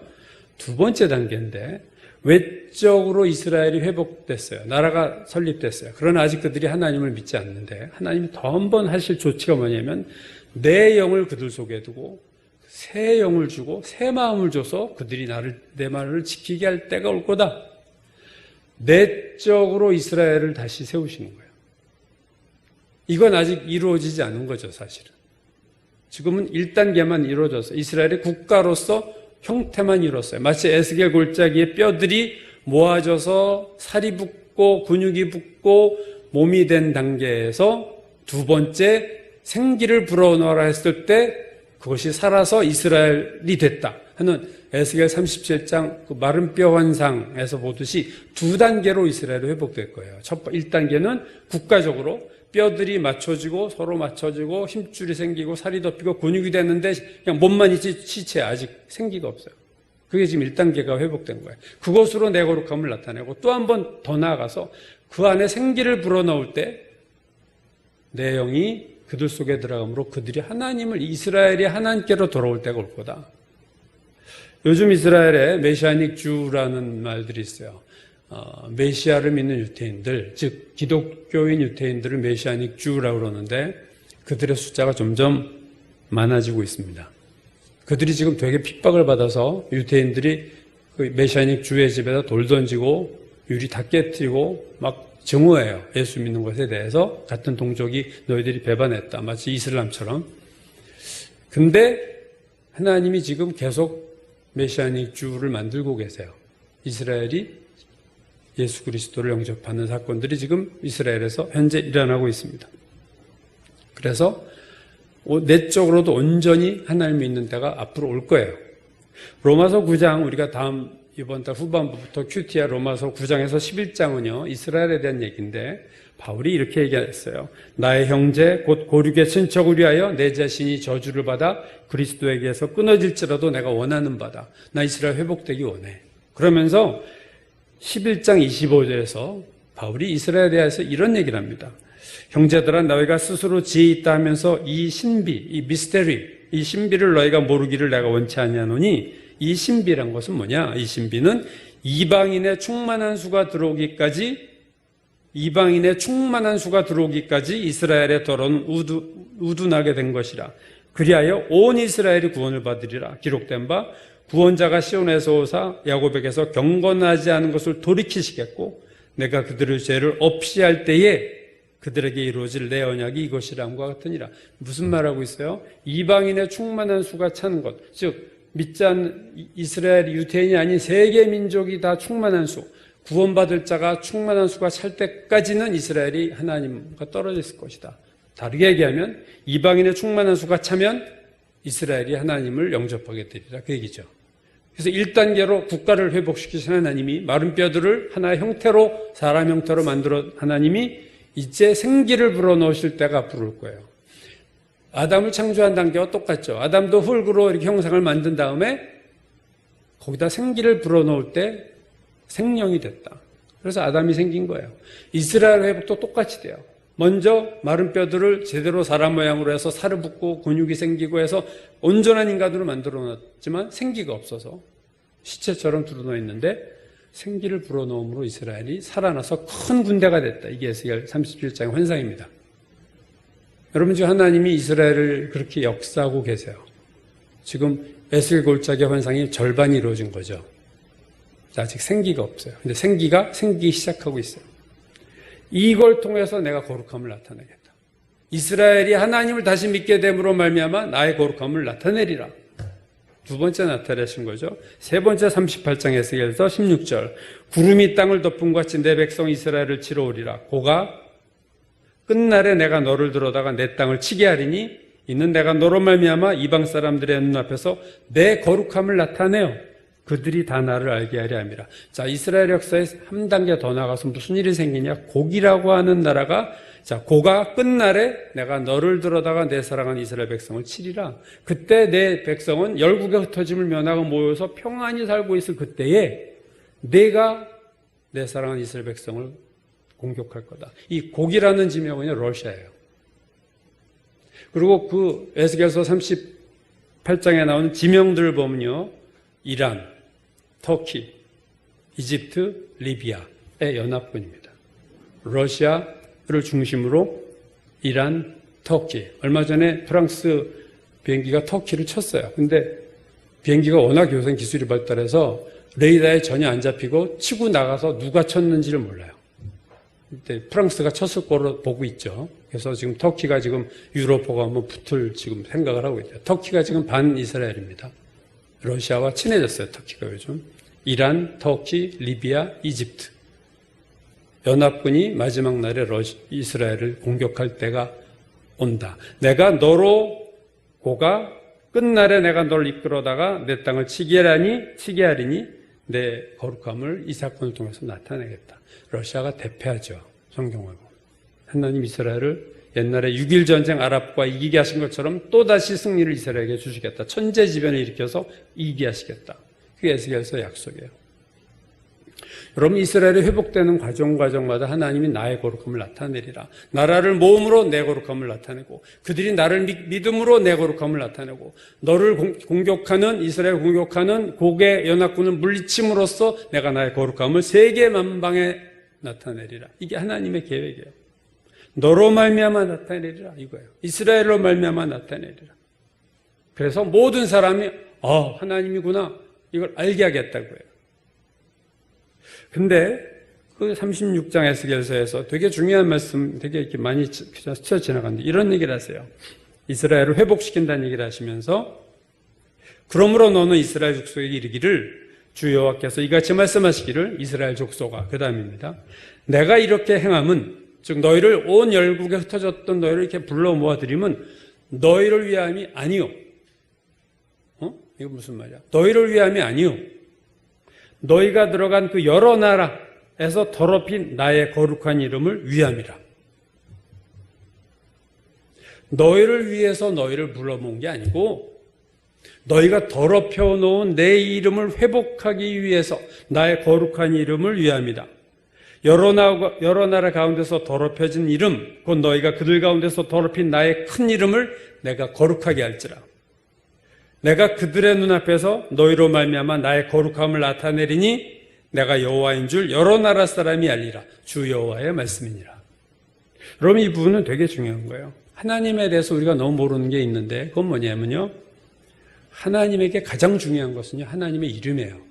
두 번째 단계인데 외적으로 이스라엘이 회복됐어요. 나라가 설립됐어요. 그러나 아직 그들이 하나님을 믿지 않는데 하나님이 더 한 번 하실 조치가 뭐냐면 내 영을 그들 속에 두고 새 영을 주고 새 마음을 줘서 그들이 내 말을 지키게 할 때가 올 거다. 내적으로 이스라엘을 다시 세우시는 거예요. 이건 아직 이루어지지 않은 거죠, 사실은. 지금은 1단계만 이루어졌어요. 이스라엘의 국가로서 형태만 이뤘어요. 마치 에스겔 골짜기의 뼈들이 모아져서 살이 붙고 근육이 붙고 몸이 된 단계에서 두 번째 생기를 불어넣어라 했을 때 그것이 살아서 이스라엘이 됐다 하는 에스겔 37장 그 마른 뼈 환상에서 보듯이 두 단계로 이스라엘이 회복될 거예요. 1단계는 국가적으로 뼈들이 맞춰지고 서로 맞춰지고 힘줄이 생기고 살이 덮이고 근육이 됐는데 그냥 몸만 있지 시체 아직 생기가 없어요. 그게 지금 1단계가 회복된 거예요. 그것으로 내 거룩함을 나타내고 또 한 번 더 나아가서 그 안에 생기를 불어넣을 때 내 영이 그들 속에 들어가므로 그들이 하나님을, 이스라엘이 하나님께로 돌아올 때가 올 거다. 요즘 이스라엘에 메시아닉 주라는 말들이 있어요. 메시아를 믿는 유태인들, 즉 기독교인 유태인들을 메시아닉 주라고 그러는데 그들의 숫자가 점점 많아지고 있습니다. 그들이 지금 되게 핍박을 받아서 유태인들이 그 메시아닉 주의 집에다 돌 던지고 유리 다 깨뜨리고 막 증오해요. 예수 믿는 것에 대해서. 같은 동족이 너희들이 배반했다. 마치 이슬람처럼. 근데 하나님이 지금 계속 메시아닉 주를 만들고 계세요. 이스라엘이 예수 그리스도를 영접하는 사건들이 지금 이스라엘에서 현재 일어나고 있습니다. 그래서 내적으로도 온전히 하나님 믿는 때가 앞으로 올 거예요. 로마서 9장, 우리가 이번 달 후반부부터 큐티아 로마서 9장에서 11장은요, 이스라엘에 대한 얘기인데, 바울이 이렇게 얘기했어요. 나의 형제, 곧 고륙의 친척을 위하여 내 자신이 저주를 받아 그리스도에게서 끊어질지라도 내가 원하는 바다. 나 이스라엘 회복되기 원해. 그러면서 11장 25절에서 바울이 이스라엘에 대해서 이런 얘기를 합니다. 형제들아, 너희가 스스로 지혜 있다 하면서 이 신비, 이 미스테리, 이 신비를 너희가 모르기를 내가 원치 아니하노니, 이 신비란 것은 뭐냐? 이 신비는 이방인의 충만한 수가 들어오기까지 이스라엘의 덫은 우둔하게 된 것이라. 그리하여 온 이스라엘이 구원을 받으리라. 기록된 바 구원자가 시온에서 오사 야곱에게서 경건하지 않은 것을 돌이키시겠고 내가 그들의 죄를 없이 할 때에 그들에게 이루어질 내 언약이 이것이라함과 같으니라. 무슨 말하고 있어요? 이방인의 충만한 수가 차는 것, 즉 믿지 않는 이스라엘 유태인이 아닌 세계 민족이 다 충만한 수, 구원받을 자가 충만한 수가 찰 때까지는 이스라엘이 하나님과 떨어져 있을 것이다. 다르게 얘기하면 이방인의 충만한 수가 차면 이스라엘이 하나님을 영접하게 되리라, 그 얘기죠. 그래서 1단계로 국가를 회복시키신 하나님이 마른 뼈들을 하나의 형태로, 사람 형태로 만들어 하나님이 이제 생기를 불어넣으실 때가 앞으로 올 거예요. 아담을 창조한 단계와 똑같죠. 아담도 흙으로 이렇게 형상을 만든 다음에 거기다 생기를 불어넣을 때 생명이 됐다. 그래서 아담이 생긴 거예요. 이스라엘 회복도 똑같이 돼요. 먼저 마른 뼈들을 제대로 사람 모양으로 해서 살을 붓고 근육이 생기고 해서 온전한 인간으로 만들어 놨지만 생기가 없어서 시체처럼 드러누워 있는데 생기를 불어넣음으로 이스라엘이 살아나서 큰 군대가 됐다. 이게 에스겔 37장의 환상입니다. 여러분, 지금 하나님이 이스라엘을 그렇게 역사하고 계세요. 지금 에스겔 골짜기 환상이 절반이 이루어진 거죠. 아직 생기가 없어요. 근데 생기가 생기기 시작하고 있어요. 이걸 통해서 내가 거룩함을 나타내겠다. 이스라엘이 하나님을 다시 믿게 됨으로 말미암아 나의 거룩함을 나타내리라. 두 번째 나타내신 거죠. 세 번째 38장 에스겔서 16절. 구름이 땅을 덮은 것 같이 내 백성 이스라엘을 치러 오리라. 고가 끝날에 내가 너를 들어다가 내 땅을 치게 하리니 이는 내가 너로 말미암아 이방 사람들의 눈앞에서 내 거룩함을 나타내어 그들이 다 나를 알게 하려 함이라. 자, 이스라엘 역사에 한 단계 더 나가서 무슨 일이 생기냐? 곡이라고 하는 나라가, 자, 고가 끝날에 내가 너를 들어다가 내 사랑하는 이스라엘 백성을 치리라. 그때 내 백성은 열국의 흩어짐을 면하고 모여서 평안히 살고 있을 그때에 내가 내 사랑하는 이스라엘 백성을 공격할 거다. 이 곡이라는 지명은요, 러시아예요. 그리고 그 에스겔서 38장에 나오는 지명들을 보면요, 이란, 터키, 이집트, 리비아의 연합군입니다. 러시아를 중심으로 이란, 터키. 얼마 전에 프랑스 비행기가 터키를 쳤어요. 근데 비행기가 워낙 요새 기술이 발달해서 레이더에 전혀 안 잡히고 치고 나가서 누가 쳤는지를 몰라요. 그때 프랑스가 쳤을 거로 보고 있죠. 그래서 지금 터키가 지금 유로포가 한번 붙을 지금 생각을 하고 있죠. 터키가 지금 반 이스라엘입니다. 러시아와 친해졌어요, 터키가 요즘. 이란, 터키, 리비아, 이집트. 연합군이 마지막 날에 이스라엘을 공격할 때가 온다. 내가 너로 고가 끝날에 내가 너를 이끌어다가 내 땅을 치게 하리니 내 거룩함을 이 사건을 통해서 나타내겠다. 러시아가 대패하죠, 성경을 보면. 하나님 이스라엘을 옛날에 6.1 전쟁 아랍과 이기게 하신 것처럼 또다시 승리를 이스라엘에게 주시겠다. 천재지변을 일으켜서 이기게 하시겠다. 그게 에스겔서의 약속이에요. 여러분, 이스라엘이 회복되는 과정마다 하나님이 나의 거룩함을 나타내리라. 나라를 모음으로 내 거룩함을 나타내고 그들이 나를 믿음으로 내 거룩함을 나타내고 너를 공격하는 이스라엘 공격하는 곡의 연합군을 물리침으로써 내가 나의 거룩함을 세계 만방에 나타내리라. 이게 하나님의 계획이에요. 너로 말미암아 나타내리라 이거예요. 이스라엘로 말미암아 나타내리라. 그래서 모든 사람이 하나님이구나 이걸 알게 하겠다고요. 근데 그 36장 에스겔서에서 되게 중요한 말씀 되게 이렇게 많이 스쳐 지나갔는데 이런 얘기를 하세요. 이스라엘을 회복시킨다는 얘기를 하시면서 그러므로 너는 이스라엘 족속에게 이르기를 주 여호와께서 이같이 말씀하시기를 이스라엘 족속아 그 다음입니다. 내가 이렇게 행함은 즉 너희를 온 열국에 흩어졌던 너희를 이렇게 불러 모아드림은 너희를 위함이 아니요. 이거 무슨 말이야? 너희를 위함이 아니요. 너희가 들어간 그 여러 나라에서 더럽힌 나의 거룩한 이름을 위함이라. 너희를 위해서 너희를 불러 모은 게 아니고 너희가 더럽혀 놓은 내 이름을 회복하기 위해서 나의 거룩한 이름을 위함이다. 여러 나라 가운데서 더럽혀진 이름, 곧 너희가 그들 가운데서 더럽힌 나의 큰 이름을 내가 거룩하게 할지라. 내가 그들의 눈앞에서 너희로 말미암아 나의 거룩함을 나타내리니 내가 여호와인 줄 여러 나라 사람이 알리라. 주 여호와의 말씀이니라. 여러분, 이 부분은 되게 중요한 거예요. 하나님에 대해서 우리가 너무 모르는 게 있는데 그건 뭐냐면요. 하나님에게 가장 중요한 것은요. 하나님의 이름이에요.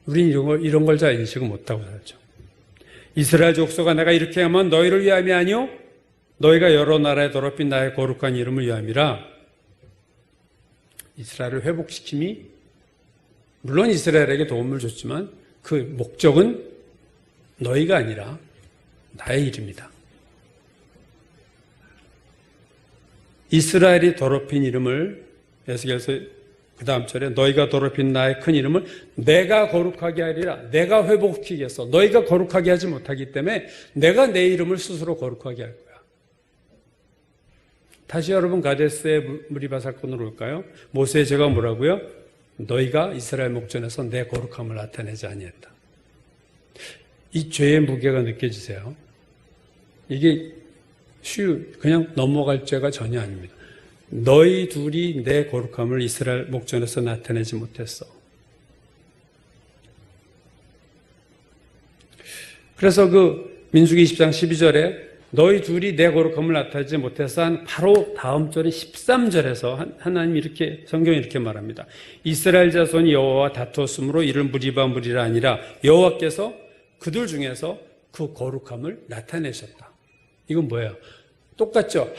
우리는 이런 걸 잘 인식을 못하고 살죠. 이스라엘 족속아 내가 이렇게 하면 너희를 위함이 아니요 너희가 여러 나라에 더럽힌 나의 거룩한 이름을 위함이라. 이스라엘을 회복시킴이 물론 이스라엘에게 도움을 줬지만 그 목적은 너희가 아니라 나의 이름이다. 이스라엘이 더럽힌 이름을 에스겔서 그 다음 절에 너희가 더럽힌 나의 큰 이름을 내가 거룩하게 하리라. 내가 회복시키겠어. 너희가 거룩하게 하지 못하기 때문에 내가 내 이름을 스스로 거룩하게 할 거야. 다시 여러분 가데스의 무리바 사건으로 올까요? 모세의 죄가 뭐라고요? 너희가 이스라엘 목전에서 내 거룩함을 나타내지 아니했다. 이 죄의 무게가 느껴지세요? 이게 그냥 넘어갈 죄가 전혀 아닙니다. 너희 둘이 내 거룩함을 이스라엘 목전에서 나타내지 못했어. 그래서 그 민수기 20장 12절에 너희 둘이 내 거룩함을 나타내지 못해서 한 바로 다음 절인 13절에서 하나님이 이렇게, 성경이 이렇게 말합니다. 이스라엘 자손이 여호와와 다투었으므로 이를 무리바 무리라 아니라 여호와께서 그들 중에서 그 거룩함을 나타내셨다. 이건 뭐예요? 똑같죠?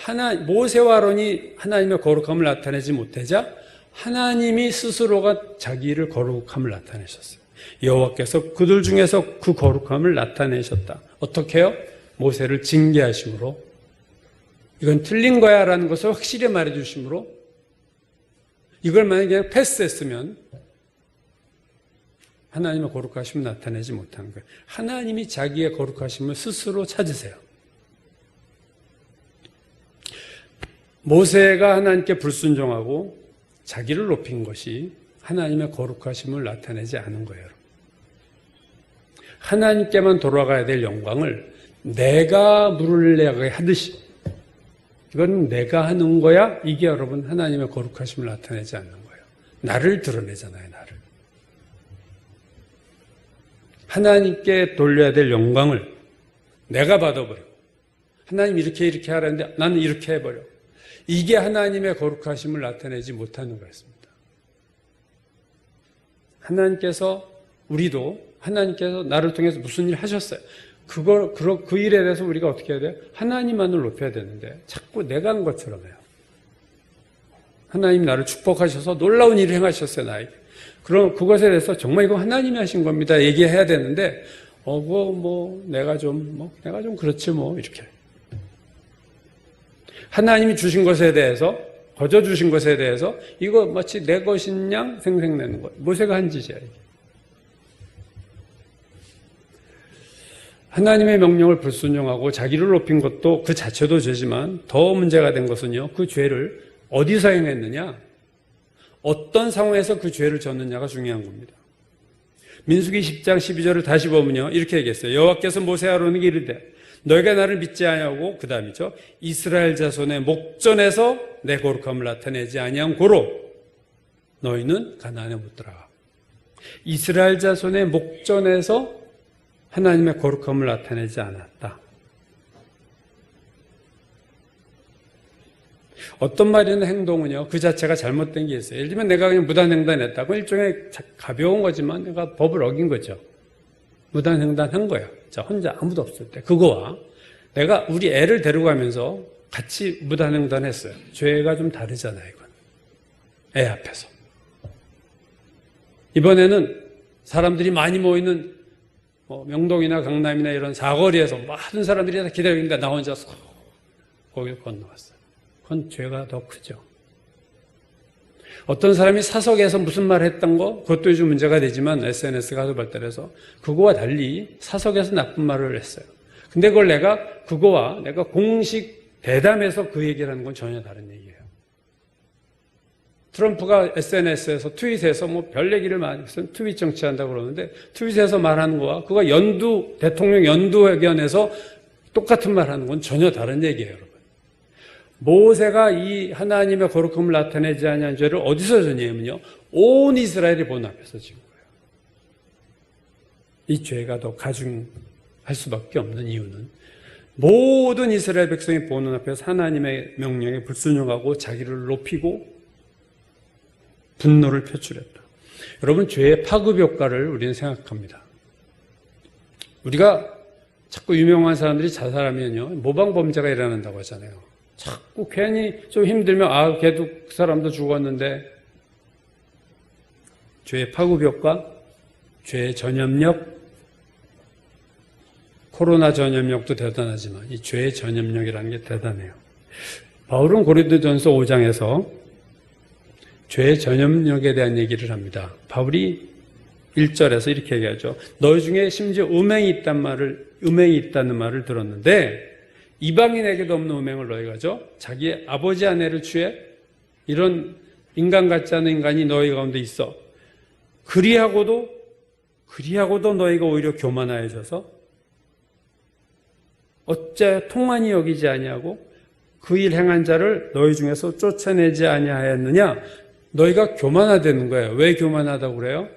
모세와 아론이 하나님의 거룩함을 나타내지 못하자 하나님이 스스로가 자기를 거룩함을 나타내셨어요. 여호와께서 그들 중에서 그 거룩함을 나타내셨다. 어떻게 해요? 모세를 징계하심으로, 이건 틀린 거야 라는 것을 확실히 말해 주심으로, 이걸 만약에 패스했으면 하나님의 거룩하심을 나타내지 못하는 거예요. 하나님이 자기의 거룩하심을 스스로 찾으세요. 모세가 하나님께 불순종하고 자기를 높인 것이 하나님의 거룩하심을 나타내지 않은 거예요. 하나님께만 돌아가야 될 영광을 내가 물을 내게 하듯이, 이건 내가 하는 거야? 이게 여러분 하나님의 거룩하심을 나타내지 않는 거예요. 나를 드러내잖아요, 나를. 하나님께 돌려야 될 영광을 내가 받아버려. 하나님 이렇게 하라는데 나는 이렇게 해버려. 이게 하나님의 거룩하심을 나타내지 못하는 거였습니다. 하나님께서 나를 통해서 무슨 일 하셨어요. 그 일에 대해서 우리가 어떻게 해야 돼요? 하나님만을 높여야 되는데 자꾸 내가 한 것처럼 해요. 하나님 나를 축복하셔서 놀라운 일을 행하셨어요, 나에게. 그럼 그것에 대해서 정말 이거 하나님이 하신 겁니다. 얘기해야 되는데, 내가 좀 그렇지 이렇게. 하나님이 주신 것에 대해서, 거저 주신 것에 대해서, 이거 마치 내 것인 양 생색내는 거. 모세가 한 짓이야, 이게. 하나님의 명령을 불순종하고 자기를 높인 것도 그 자체도 죄지만 더 문제가 된 것은요, 그 죄를 어디서 행했느냐, 어떤 상황에서 그 죄를 졌느냐가 중요한 겁니다. 민수기 10장 12절을 다시 보면요, 이렇게 얘기했어요. 여호와께서 모세와 아론에게 이르되 너희가 나를 믿지 아니하고, 그 다음이죠, 이스라엘 자손의 목전에서 내 거룩함을 나타내지 아니한 고로 너희는 가나안에 못 들어가. 이스라엘 자손의 목전에서 하나님의 거룩함을 나타내지 않았다. 어떤 말이나 행동은요, 그 자체가 잘못된 게 있어요. 예를 들면 내가 그냥 무단횡단했다. 그건 일종의 가벼운 거지만 내가 법을 어긴 거죠. 무단횡단한 거야. 자, 혼자 아무도 없을 때. 그거와 내가 우리 애를 데려가면서 같이 무단횡단했어요. 죄가 좀 다르잖아요, 이건. 애 앞에서. 이번에는 사람들이 많이 모이는 명동이나 강남이나 이런 사거리에서 많은 사람들이 다 기다리고 있는데 나 혼자서 거기를 건너왔어요. 그건 죄가 더 크죠. 어떤 사람이 사석에서 무슨 말을 했던 거, 그것도 요즘 문제가 되지만 SNS가 아주 발달해서 그거와 달리 사석에서 나쁜 말을 했어요. 근데 그걸 그거와 내가 공식 대담해서 그 얘기를 하는 건 전혀 다른 얘기예요. 트럼프가 SNS에서 트윗에서 별 얘기를 많이 했어요. 트윗 정치한다고 그러는데 트윗에서 말하는 거와 그거 대통령 연두회견에서 똑같은 말 하는 건 전혀 다른 얘기예요, 여러분. 모세가 이 하나님의 거룩함을 나타내지 아니한 죄를 어디서 졌냐면요, 온 이스라엘이 본 앞에서 지은 거예요. 이 죄가 더 가중할 수밖에 없는 이유는 모든 이스라엘 백성이 보는 앞에서 하나님의 명령에 불순종하고 자기를 높이고 분노를 표출했다. 여러분, 죄의 파급 효과를 우리는 생각합니다. 우리가 자꾸 유명한 사람들이 자살하면요, 모방범죄가 일어난다고 하잖아요. 자꾸 괜히 좀 힘들면 걔도 그 사람도 죽었는데. 죄의 파급 효과, 죄의 전염력, 코로나 전염력도 대단하지만 이 죄의 전염력이라는 게 대단해요. 바울은 고린도전서 5장에서 죄의 전염력에 대한 얘기를 합니다. 바울이 1절에서 이렇게 얘기하죠. 너희 중에 심지어 음행이 있다는 말을 들었는데 이방인에게도 없는 음행을 너희가죠. 자기의 아버지 아내를 취해 이런 인간 같지 않은 인간이 너희 가운데 있어. 그리하고도 너희가 오히려 교만하여져서 어째 통한이 여기지 아니하고 그 일 행한 자를 너희 중에서 쫓아내지 아니하였느냐? 너희가 교만하다는 거예요. 왜 교만하다고 그래요?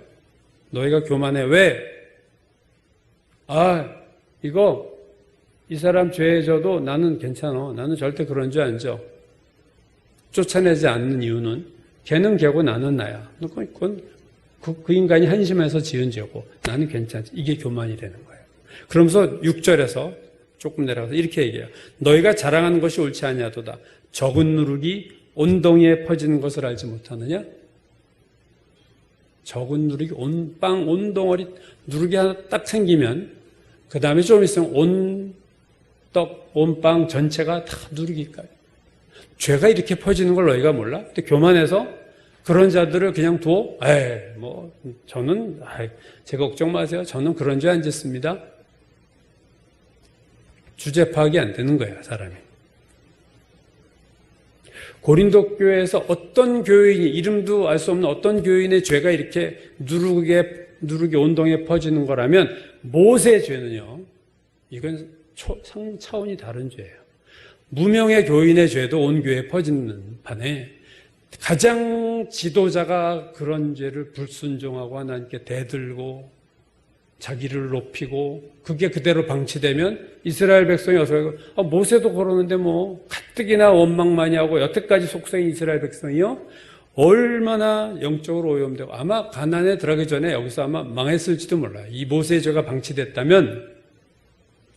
너희가 교만해. 왜? 이거 이 사람 죄에 져도 나는 괜찮아. 나는 절대 그런 죄 안 져. 쫓아내지 않는 이유는 걔는 걔고 나는 나야. 그건 그 인간이 한심해서 지은 죄고 나는 괜찮지. 이게 교만이 되는 거예요. 그러면서 6절에서 조금 내려가서 이렇게 얘기해요. 너희가 자랑하는 것이 옳지 아니하도다. 적은 누룩이 온 동이에 퍼지는 것을 알지 못하느냐? 적은 누룩이 온 덩어리 누룩이 하나 딱 생기면 그 다음에 좀 있으면 온 떡, 온 빵 전체가 다 누룩일까요? 죄가 이렇게 퍼지는 걸 너희가 몰라? 근데 교만해서 그런 자들을 그냥 두어? 저는 제 걱정 마세요. 저는 그런 죄 안 짓습니다. 주제 파악이 안 되는 거예요, 사람이. 고린도 교회에서 어떤 교인이, 이름도 알 수 없는 어떤 교인의 죄가 이렇게 누룩이 온동에 퍼지는 거라면 모세의 죄는요, 이건 차원이 다른 죄예요. 무명의 교인의 죄도 온 교회에 퍼지는 판에 가장 지도자가 그런 죄를 불순종하고 하나님께 대들고 자기를 높이고 그게 그대로 방치되면 이스라엘 백성이 어서 모세도 그러는데 가뜩이나 원망 많이 하고 여태까지 속성인 이스라엘 백성이요 얼마나 영적으로 오염되고 아마 가나안에 들어가기 전에 여기서 아마 망했을지도 몰라요. 이 모세의 죄가 방치됐다면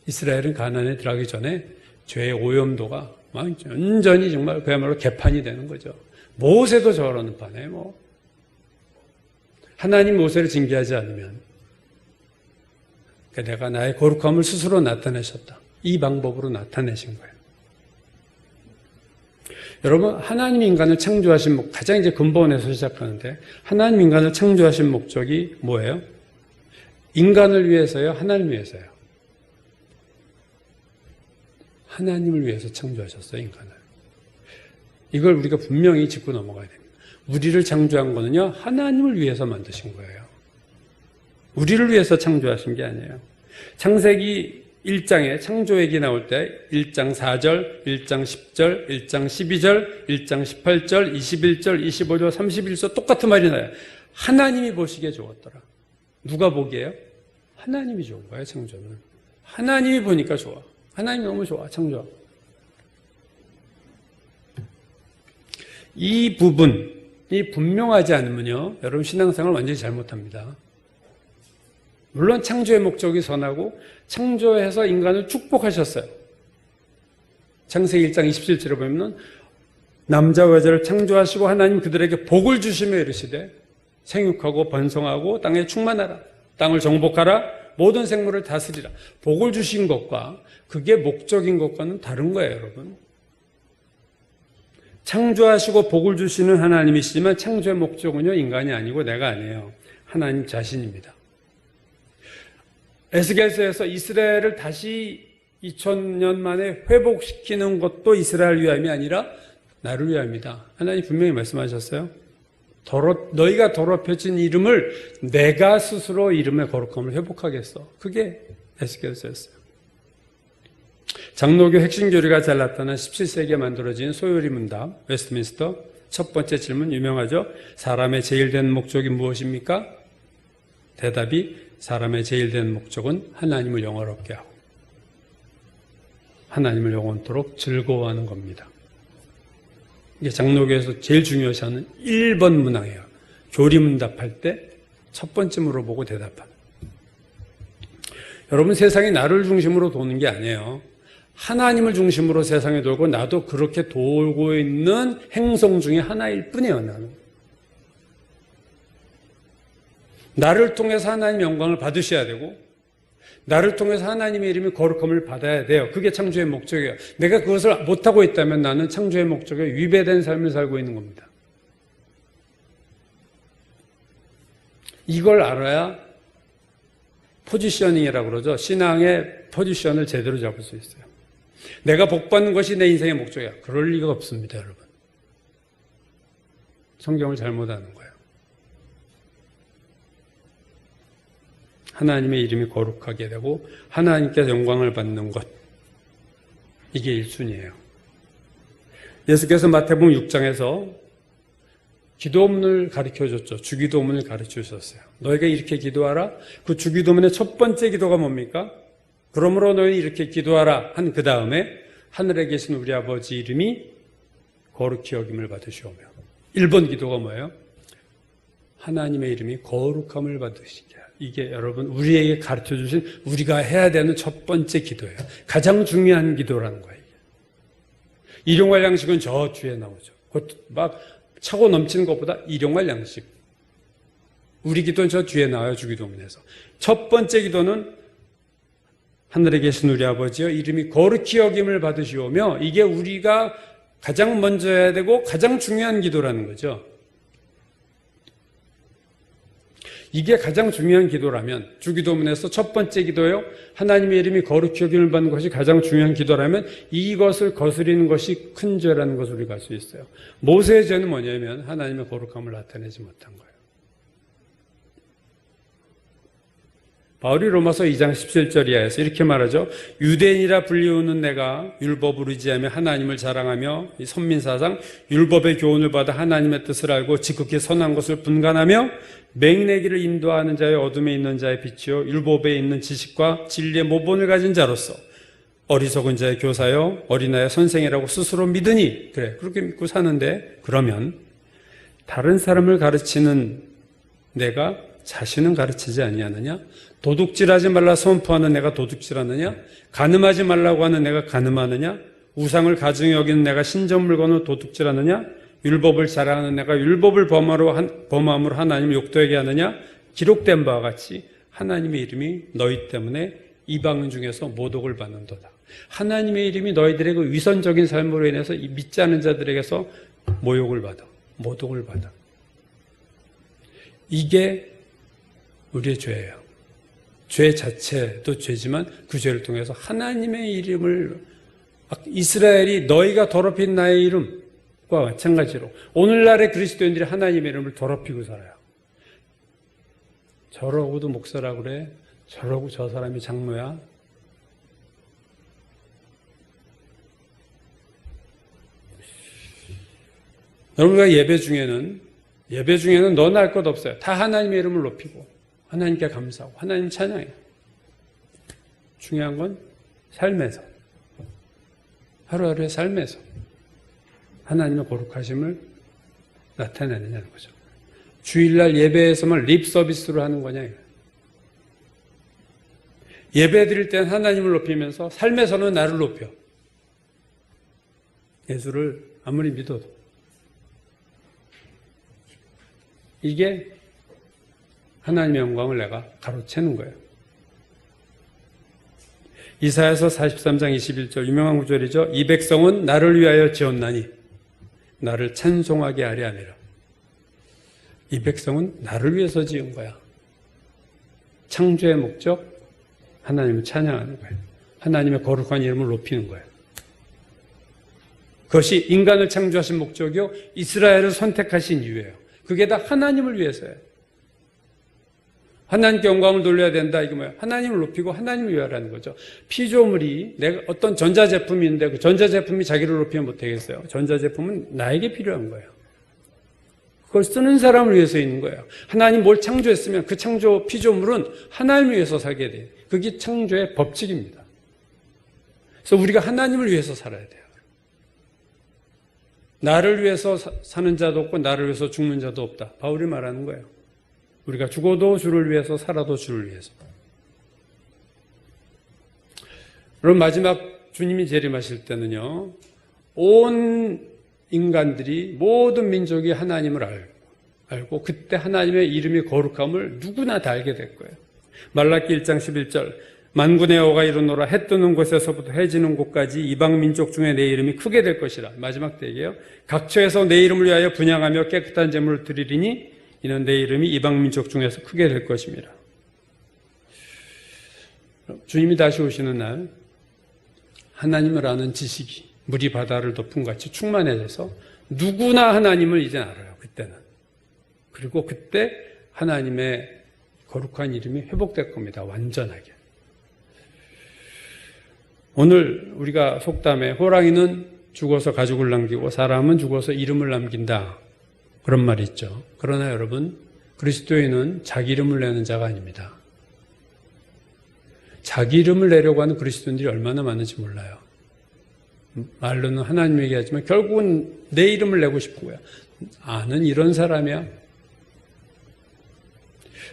이스라엘은 가나안에 들어가기 전에 죄의 오염도가 완전히 정말 그야말로 개판이 되는 거죠. 모세도 저러는 판에 하나님 모세를 징계하지 않으면 내가 나의 거룩함을 스스로 나타내셨다. 이 방법으로 나타내신 거예요. 여러분, 하나님 인간을 창조하신 가장 이제 근본에서 시작하는데 하나님 인간을 창조하신 목적이 뭐예요? 인간을 위해서요? 하나님을 위해서요? 하나님을 위해서 창조하셨어요, 인간을. 이걸 우리가 분명히 짚고 넘어가야 됩니다. 우리를 창조한 거는요, 하나님을 위해서 만드신 거예요. 우리를 위해서 창조하신 게 아니에요. 창세기 1장에 창조 얘기 나올 때 1장 4절, 1장 10절, 1장 12절, 1장 18절, 21절, 25절, 31절 똑같은 말이 나요. 하나님이 보시기에 좋았더라. 누가 보기에요? 하나님이 좋은 거예요, 창조는. 하나님이 보니까 좋아. 하나님이 너무 좋아, 창조. 이 부분이 분명하지 않으면요, 여러분 신앙생활 완전히 잘못합니다. 물론 창조의 목적이 선하고 창조해서 인간을 축복하셨어요. 창세기 1장 27절에 보면 남자와 여자를 창조하시고 하나님 그들에게 복을 주시며 이르시되 생육하고 번성하고 땅에 충만하라. 땅을 정복하라. 모든 생물을 다스리라. 복을 주신 것과 그게 목적인 것과는 다른 거예요, 여러분. 창조하시고 복을 주시는 하나님이시지만 창조의 목적은요, 인간이 아니고 내가 아니에요. 하나님 자신입니다. 에스겔서에서 이스라엘을 다시 2000년 만에 회복시키는 것도 이스라엘 위함이 아니라 나를 위함이다. 하나님 분명히 말씀하셨어요. 너희가 더럽혀진 이름을 내가 스스로 이름의 거룩함을 회복하겠어. 그게 에스겔서였어요. 장로교 핵심 교리가 잘 나타난 17세기에 만들어진 소요리 문답, 웨스트민스터. 첫 번째 질문 유명하죠. 사람의 제일 된 목적이 무엇입니까? 대답이 사람의 제일 된 목적은 하나님을 영화롭게 하고 하나님을 영원토록 즐거워하는 겁니다. 이게 장로교에서 제일 중요시하는 1번 문항이에요. 교리문답할 때 첫 번째 물어보고 대답하는. 여러분, 세상이 나를 중심으로 도는 게 아니에요. 하나님을 중심으로 세상에 돌고 나도 그렇게 돌고 있는 행성 중에 하나일 뿐이에요, 나는. 나를 통해서 하나님 영광을 받으셔야 되고 나를 통해서 하나님의 이름이 거룩함을 받아야 돼요. 그게 창조의 목적이에요. 내가 그것을 못하고 있다면 나는 창조의 목적에 위배된 삶을 살고 있는 겁니다. 이걸 알아야 포지셔닝이라고 그러죠. 신앙의 포지션을 제대로 잡을 수 있어요. 내가 복받는 것이 내 인생의 목적이야. 그럴 리가 없습니다, 여러분. 성경을 잘못 아는 거예요. 하나님의 이름이 거룩하게 되고 하나님께 영광을 받는 것, 이게 1순위예요. 예수께서 마태복음 6장에서 기도문을 가르쳐줬죠. 주기도문을 가르쳐주셨어요. 너희가 이렇게 기도하라. 그 주기도문의 첫 번째 기도가 뭡니까? 그러므로 너희 이렇게 기도하라 한 그 다음에 하늘에 계신 우리 아버지 이름이 거룩히 여김을 받으시오며. 1번 기도가 뭐예요? 하나님의 이름이 거룩함을 받으시게. 이게 여러분 우리에게 가르쳐주신 우리가 해야 되는 첫 번째 기도예요. 가장 중요한 기도라는 거예요. 일용할 양식은 저 뒤에 나오죠. 막 차고 넘치는 것보다 일용할 양식. 우리 기도는 저 뒤에 나와요. 주기도문에서. 첫 번째 기도는 하늘에 계신 우리 아버지여 이름이 거룩히 여김을 받으시오며, 이게 우리가 가장 먼저 해야 되고 가장 중요한 기도라는 거죠. 이게 가장 중요한 기도라면, 주기도문에서 첫 번째 기도요, 하나님의 이름이 거룩히 여김을 받는 것이 가장 중요한 기도라면 이것을 거스리는 것이 큰 죄라는 것을 우리가 알 수 있어요. 모세의 죄는 뭐냐면 하나님의 거룩함을 나타내지 못한 거예요. 바울이 로마서 2장 17절 이하에서 이렇게 말하죠. 유대인이라 불리우는 내가 율법을 의지하며 하나님을 자랑하며 이 선민사상 율법의 교훈을 받아 하나님의 뜻을 알고 지극히 선한 것을 분간하며 맹내기를 인도하는 자의 어둠에 있는 자의 빛이요 율법에 있는 지식과 진리의 모본을 가진 자로서 어리석은 자의 교사요 어린아이의 선생이라고 스스로 믿으니, 그래 그렇게 믿고 사는데, 그러면 다른 사람을 가르치는 내가 자신은 가르치지 아니하느냐? 도둑질하지 말라 선포하는 내가 도둑질하느냐? 간음하지 말라고 하는 내가 간음하느냐? 우상을 가증히 여기는 내가 신전 물건을 도둑질하느냐? 율법을 자랑하는 내가 율법을 범함으로 하나님을 욕되게 하느냐? 기록된 바와 같이 하나님의 이름이 너희 때문에 이방인 중에서 모독을 받는도다. 하나님의 이름이 너희들의 그 위선적인 삶으로 인해서 믿지 않은 자들에게서 모욕을 받아, 모독을 받아. 이게 우리의 죄예요. 죄 자체도 죄지만 그 죄를 통해서 하나님의 이름을, 이스라엘이 너희가 더럽힌 나의 이름과 마찬가지로 오늘날의 그리스도인들이 하나님의 이름을 더럽히고 살아요. 저러고도 목사라고 그래. 저러고 저 사람이 장로야. 여러분과 예배 중에는 너나 할 것 없어요. 다 하나님의 이름을 높이고 하나님께 감사하고 하나님 찬양해요. 중요한 건 삶에서, 하루하루의 삶에서 하나님의 거룩하심을 나타내느냐는 거죠. 주일날 예배에서만 립 서비스로 하는 거냐 이거예요. 예배 드릴 때는 하나님을 높이면서 삶에서는 나를 높여. 예수를 아무리 믿어도. 이게 하나님의 영광을 내가 가로채는 거예요. 이사야서 43장 21절 유명한 구절이죠. 이 백성은 나를 위하여 지었나니 나를 찬송하게 하려 함이라. 이 백성은 나를 위해서 지은 거야. 창조의 목적, 하나님을 찬양하는 거예요. 하나님의 거룩한 이름을 높이는 거예요. 그것이 인간을 창조하신 목적이요, 이스라엘을 선택하신 이유예요. 그게 다 하나님을 위해서예요. 하나님께 영광을 돌려야 된다. 이게 뭐예요? 하나님을 높이고 하나님을 위하라는 거죠. 피조물이 내가 어떤 전자제품이 있는데 그 전자제품이 자기를 높이면 못하겠어요. 전자제품은 나에게 필요한 거예요. 그걸 쓰는 사람을 위해서 있는 거예요. 하나님 뭘 창조했으면 그 창조 피조물은 하나님을 위해서 살게 돼요. 그게 창조의 법칙입니다. 그래서 우리가 하나님을 위해서 살아야 돼요. 나를 위해서 사는 자도 없고 나를 위해서 죽는 자도 없다. 바울이 말하는 거예요. 우리가 죽어도 주를 위해서, 살아도 주를 위해서. 그럼 마지막 주님이 재림하실 때는요, 온 인간들이, 모든 민족이 하나님을 알고 그때 하나님의 이름이 거룩함을 누구나 다 알게 될 거예요. 말라기 1장 11절 만군의 여호와가 이르노라 해 뜨는 곳에서부터 해 지는 곳까지 이방 민족 중에 내 이름이 크게 될 것이라. 마지막 때에요. 각처에서 내 이름을 위하여 분향하며 깨끗한 제물을 드리리니 이는 내 이름이 이방 민족 중에서 크게 될 것입니다. 주님이 다시 오시는 날 하나님을 아는 지식이 물이 바다를 덮은 같이 충만해져서 누구나 하나님을 이제 알아요. 그때는. 그리고 그때 하나님의 거룩한 이름이 회복될 겁니다. 완전하게. 오늘 우리가 속담에 호랑이는 죽어서 가죽을 남기고 사람은 죽어서 이름을 남긴다. 그런 말이 있죠. 그러나 여러분, 그리스도인은 자기 이름을 내는 자가 아닙니다. 자기 이름을 내려고 하는 그리스도인들이 얼마나 많은지 몰라요. 말로는 하나님 얘기하지만 결국은 내 이름을 내고 싶은 거야. 나는 이런 사람이야.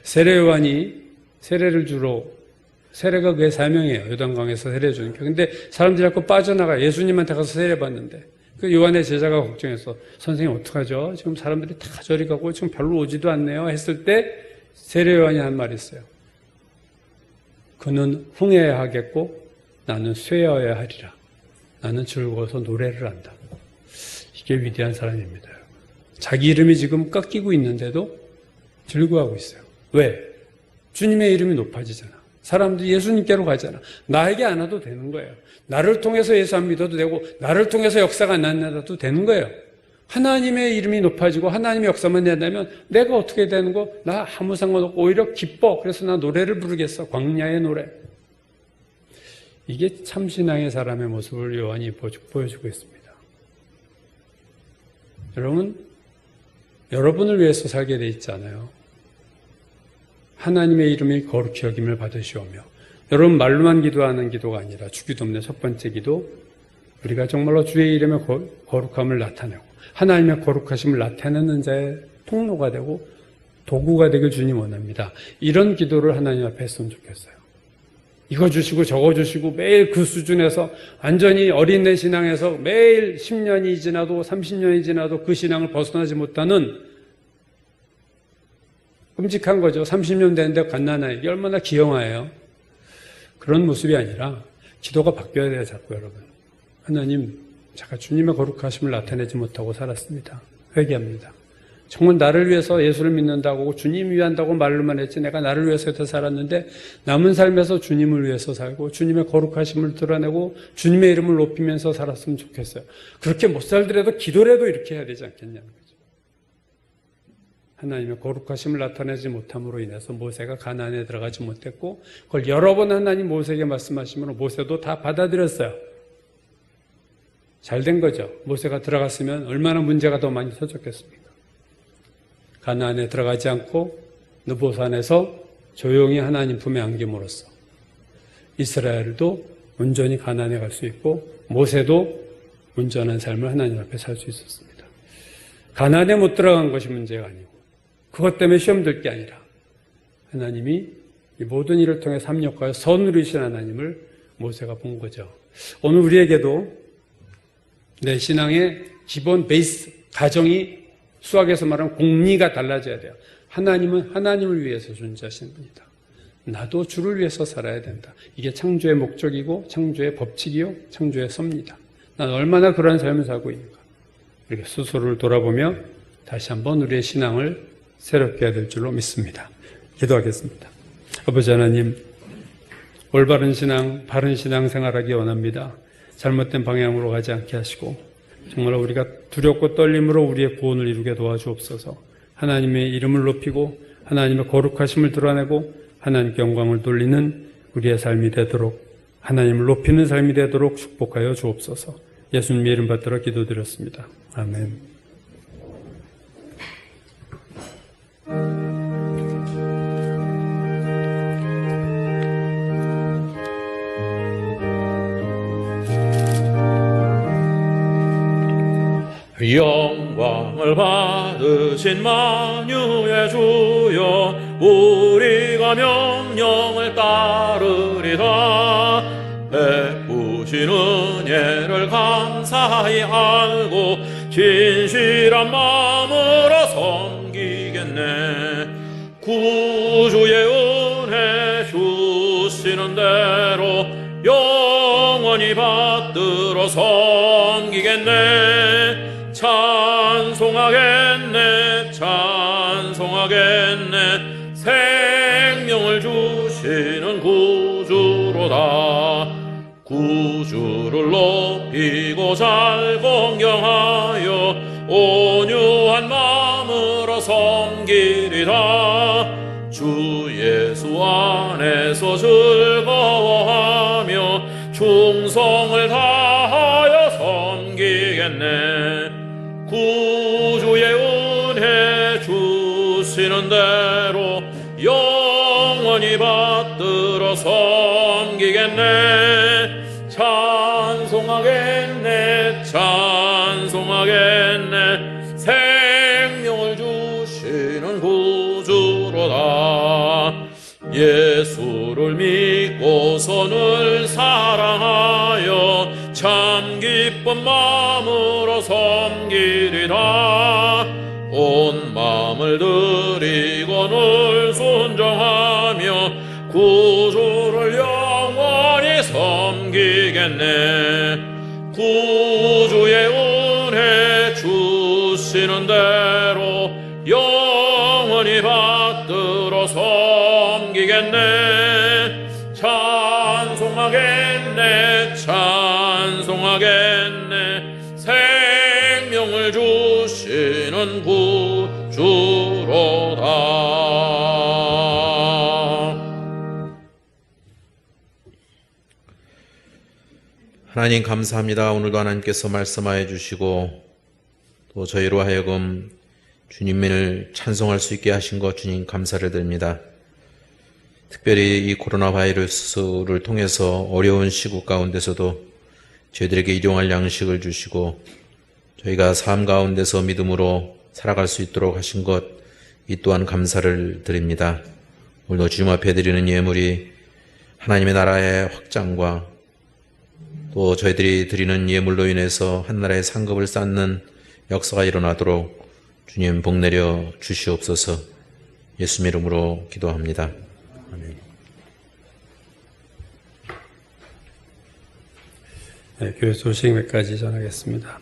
세례요한이 세례를 주러, 세례가 그의 사명이에요. 요단강에서 세례 주니까. 근데 사람들이 자꾸 빠져나가. 예수님한테 가서 세례 받는데. 그 요한의 제자가 걱정해서 선생님 어떡하죠? 지금 사람들이 다 저리 가고 지금 별로 오지도 않네요. 했을 때 세례요한이 한 말이 있어요. 그는 흥해야 하겠고 나는 쇠어야 하리라. 나는 즐거워서 노래를 한다. 이게 위대한 사람입니다. 자기 이름이 지금 깎이고 있는데도 즐거워하고 있어요. 왜? 주님의 이름이 높아지잖아. 사람들이 예수님께로 가잖아. 나에게 안 와도 되는 거예요. 나를 통해서 예수 안 믿어도 되고 나를 통해서 역사가 안 나도 되는 거예요. 하나님의 이름이 높아지고 하나님의 역사만 된다면 내가 어떻게 되는 거? 나 아무 상관없고 오히려 기뻐. 그래서 나 노래를 부르겠어. 광야의 노래. 이게 참신앙의 사람의 모습을 요한이 보여주고 있습니다. 여러분을 위해서 살게 돼 있지 않아요. 하나님의 이름이 거룩히 여김을 받으시오며 여러분 말로만 기도하는 기도가 아니라 주기도문의 첫 번째 기도 우리가 정말로 주의 이름의 거룩함을 나타내고 하나님의 거룩하심을 나타내는 자의 통로가 되고 도구가 되길 주님 원합니다. 이런 기도를 하나님 앞에 했으면 좋겠어요. 이거 주시고 저거 주시고 매일 그 수준에서 완전히 어린애 신앙에서 매일 10년이 지나도 30년이 지나도 그 신앙을 벗어나지 못하는 끔찍한 거죠. 30년 됐는데 갓난아이. 이게 얼마나 기형아예요. 그런 모습이 아니라 기도가 바뀌어야 돼요. 자꾸 여러분. 하나님, 제가 주님의 거룩하심을 나타내지 못하고 살았습니다. 회개합니다. 정말 나를 위해서 예수를 믿는다고 주님 위한다고 말로만 했지 내가 나를 위해서 살았는데 남은 삶에서 주님을 위해서 살고 주님의 거룩하심을 드러내고 주님의 이름을 높이면서 살았으면 좋겠어요. 그렇게 못 살더라도 기도라도 이렇게 해야 되지 않겠냐는 거죠. 하나님의 거룩하심을 나타내지 못함으로 인해서 모세가 가나안에 들어가지 못했고 그걸 여러 번 하나님 모세에게 말씀하시므로 모세도 다 받아들였어요. 잘된 거죠. 모세가 들어갔으면 얼마나 문제가 더 많이 터졌겠습니까? 가나안에 들어가지 않고 느보산에서 조용히 하나님 품에 안김으로써 이스라엘도 온전히 가나안에 갈 수 있고 모세도 온전한 삶을 하나님 앞에 살 수 있었습니다. 가나안에 못 들어간 것이 문제가 아니고 그것 때문에 시험 들 게 아니라 하나님이 이 모든 일을 통해 합력하여 선으로 이신 하나님을 모세가 본 거죠. 오늘 우리에게도 내 신앙의 기본 베이스 가정이 수학에서 말하는 공리가 달라져야 돼요. 하나님은 하나님을 위해서 존재하시는 분이다. 나도 주를 위해서 살아야 된다. 이게 창조의 목적이고 창조의 법칙이요 창조의 섭니다. 난 얼마나 그러한 삶을 살고 있는가. 이렇게 스스로를 돌아보며 다시 한번 우리의 신앙을 새롭게 해야 될 줄로 믿습니다. 기도하겠습니다. 아버지 하나님, 올바른 신앙, 바른 신앙 생활하기 원합니다. 잘못된 방향으로 가지 않게 하시고 정말 우리가 두렵고 떨림으로 우리의 구원을 이루게 도와주옵소서. 하나님의 이름을 높이고 하나님의 거룩하심을 드러내고 하나님께 영광을 돌리는 우리의 삶이 되도록 하나님을 높이는 삶이 되도록 축복하여 주옵소서. 예수님의 이름 받들어 기도드렸습니다. 아멘. 영광을 받으신 만유의 주여 우리가 명령을 따르리다. 베푸신 은혜를 감사히 알고 진실한 마음으로 섬기겠네. 구주의 은혜 주시는 대로 영원히 받들어 섬기겠네. 찬송하겠네 찬송하겠네. 생명을 주시는 구주로다. 구주를 높이고 잘 공경하여 온유한 마음으로 섬기리다. 주 예수 안에서 즐거워하며 충성을 다하여 섬기겠네. 구주의 은혜 주시는 대로 영원히 받들어 섬기겠네. 찬송하겠네, 찬송하겠네. 생명을 주시는 구주로다. 예수를 믿고서 늘 사랑하여 참 기쁜 마음으로 섬기리라. 온 마음을 드리고 늘 순종하며 구주를 영원히 섬기겠네. 구주의 은혜 주시는 대로 영원히 받들어 섬기겠네. 찬송하겠네, 찬송하겠네. 생명을 주시는 구주로다. 하나님 감사합니다. 오늘도 하나님께서 말씀하여 주시고 또 저희로 하여금 주님을 찬송할 수 있게 하신 것 주님 감사를 드립니다. 특별히 이 코로나 바이러스를 통해서 어려운 시국 가운데서도 저희들에게 일용할 양식을 주시고 저희가 삶 가운데서 믿음으로 살아갈 수 있도록 하신 것, 이 또한 감사를 드립니다. 오늘도 주님 앞에 드리는 예물이 하나님의 나라의 확장과 또 저희들이 드리는 예물로 인해서 한나라의 상급을 쌓는 역사가 일어나도록 주님 복내려 주시옵소서. 예수님 이름으로 기도합니다. 아멘. 네, 교회 소식 몇 가지 전하겠습니다.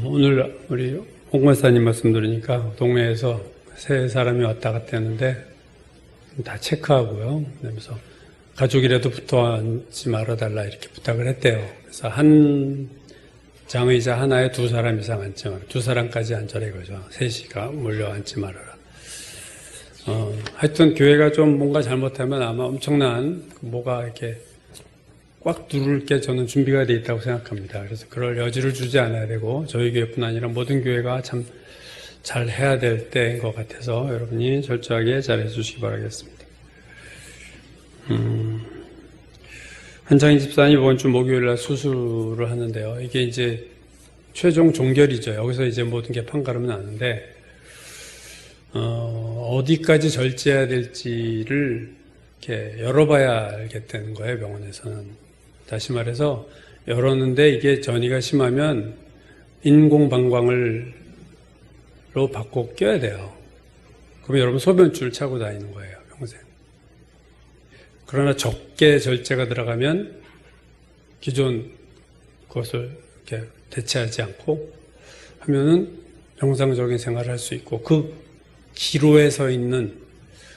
오늘 우리 홍 권사님 말씀 들으니까 동네에서 세 사람이 왔다 갔다 했는데 다 체크하고요. 그러면서 가족이라도 붙어 앉지 말아달라 이렇게 부탁을 했대요. 그래서 한 장의자 하나에 두 사람 이상 앉지 말아라. 두 사람까지 앉아라 이거죠. 셋이가 몰려 앉지 말아라. 하여튼 교회가 좀 뭔가 잘못하면 아마 엄청난 뭐가 이렇게 꽉 누를 게 저는 준비가 돼 있다고 생각합니다. 그래서 그럴 여지를 주지 않아야 되고 저희 교회뿐 아니라 모든 교회가 참 잘 해야 될 때인 것 같아서 여러분이 철저하게 잘 해주시기 바라겠습니다. 한창희 집사님 이번 주 목요일 날 수술을 하는데요. 이게 이제 최종 종결이죠. 여기서 이제 모든 게 판가름은 나는데 어디까지 절제해야 될지를 이렇게 열어봐야 알겠다는 거예요. 병원에서는. 다시 말해서 열었는데 이게 전이가 심하면 인공방광을로 받고 껴야 돼요. 그러면 여러분 소변줄 차고 다니는 거예요. 평생. 그러나 적게 절제가 들어가면 기존 그것을 이렇게 대체하지 않고 하면은 정상적인 생활을 할 수 있고 그 기로에 서 있는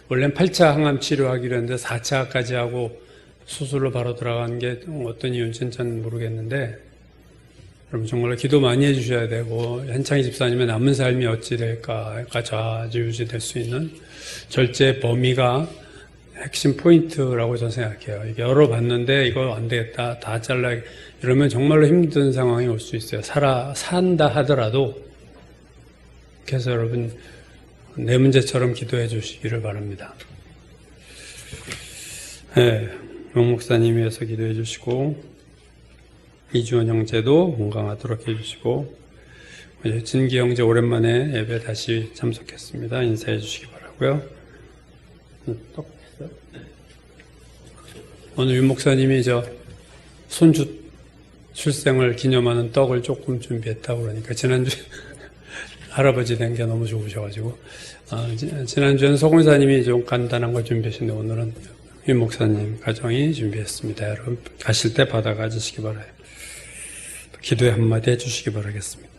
원래는 8차 항암 치료하기로 했는데 4차까지 하고 수술로 바로 들어간 게 어떤 이유인지는 잘 모르겠는데 여러분 정말로 기도 많이 해주셔야 되고 한창희 집사님의 남은 삶이 어찌 될까 좌지우지 될 수 있는 절제 범위가 핵심 포인트라고 저는 생각해요. 이게 열어봤는데 이거 안 되겠다 다 잘라 이러면 정말로 힘든 상황이 올 수 있어요. 산다 하더라도. 그래서 여러분 내 문제처럼 기도해 주시기를 바랍니다. 네, 용 목사님 위해서 기도해 주시고 이주원 형제도 건강하도록 해주시고 진기 형제 오랜만에 예배 다시 참석했습니다. 인사해 주시기 바라고요. 오늘 윤 목사님이 손주 출생을 기념하는 떡을 조금 준비했다고 그러니까 지난주에 할아버지 된 게 너무 좋으셔가지고 지난주에는 소 권사님이 좀 간단한 걸 준비하셨는데 오늘은 윤 목사님 가정이 준비했습니다. 여러분 가실 때 받아 가지시기 바라요. 기도의 한마디 해주시기 바라겠습니다.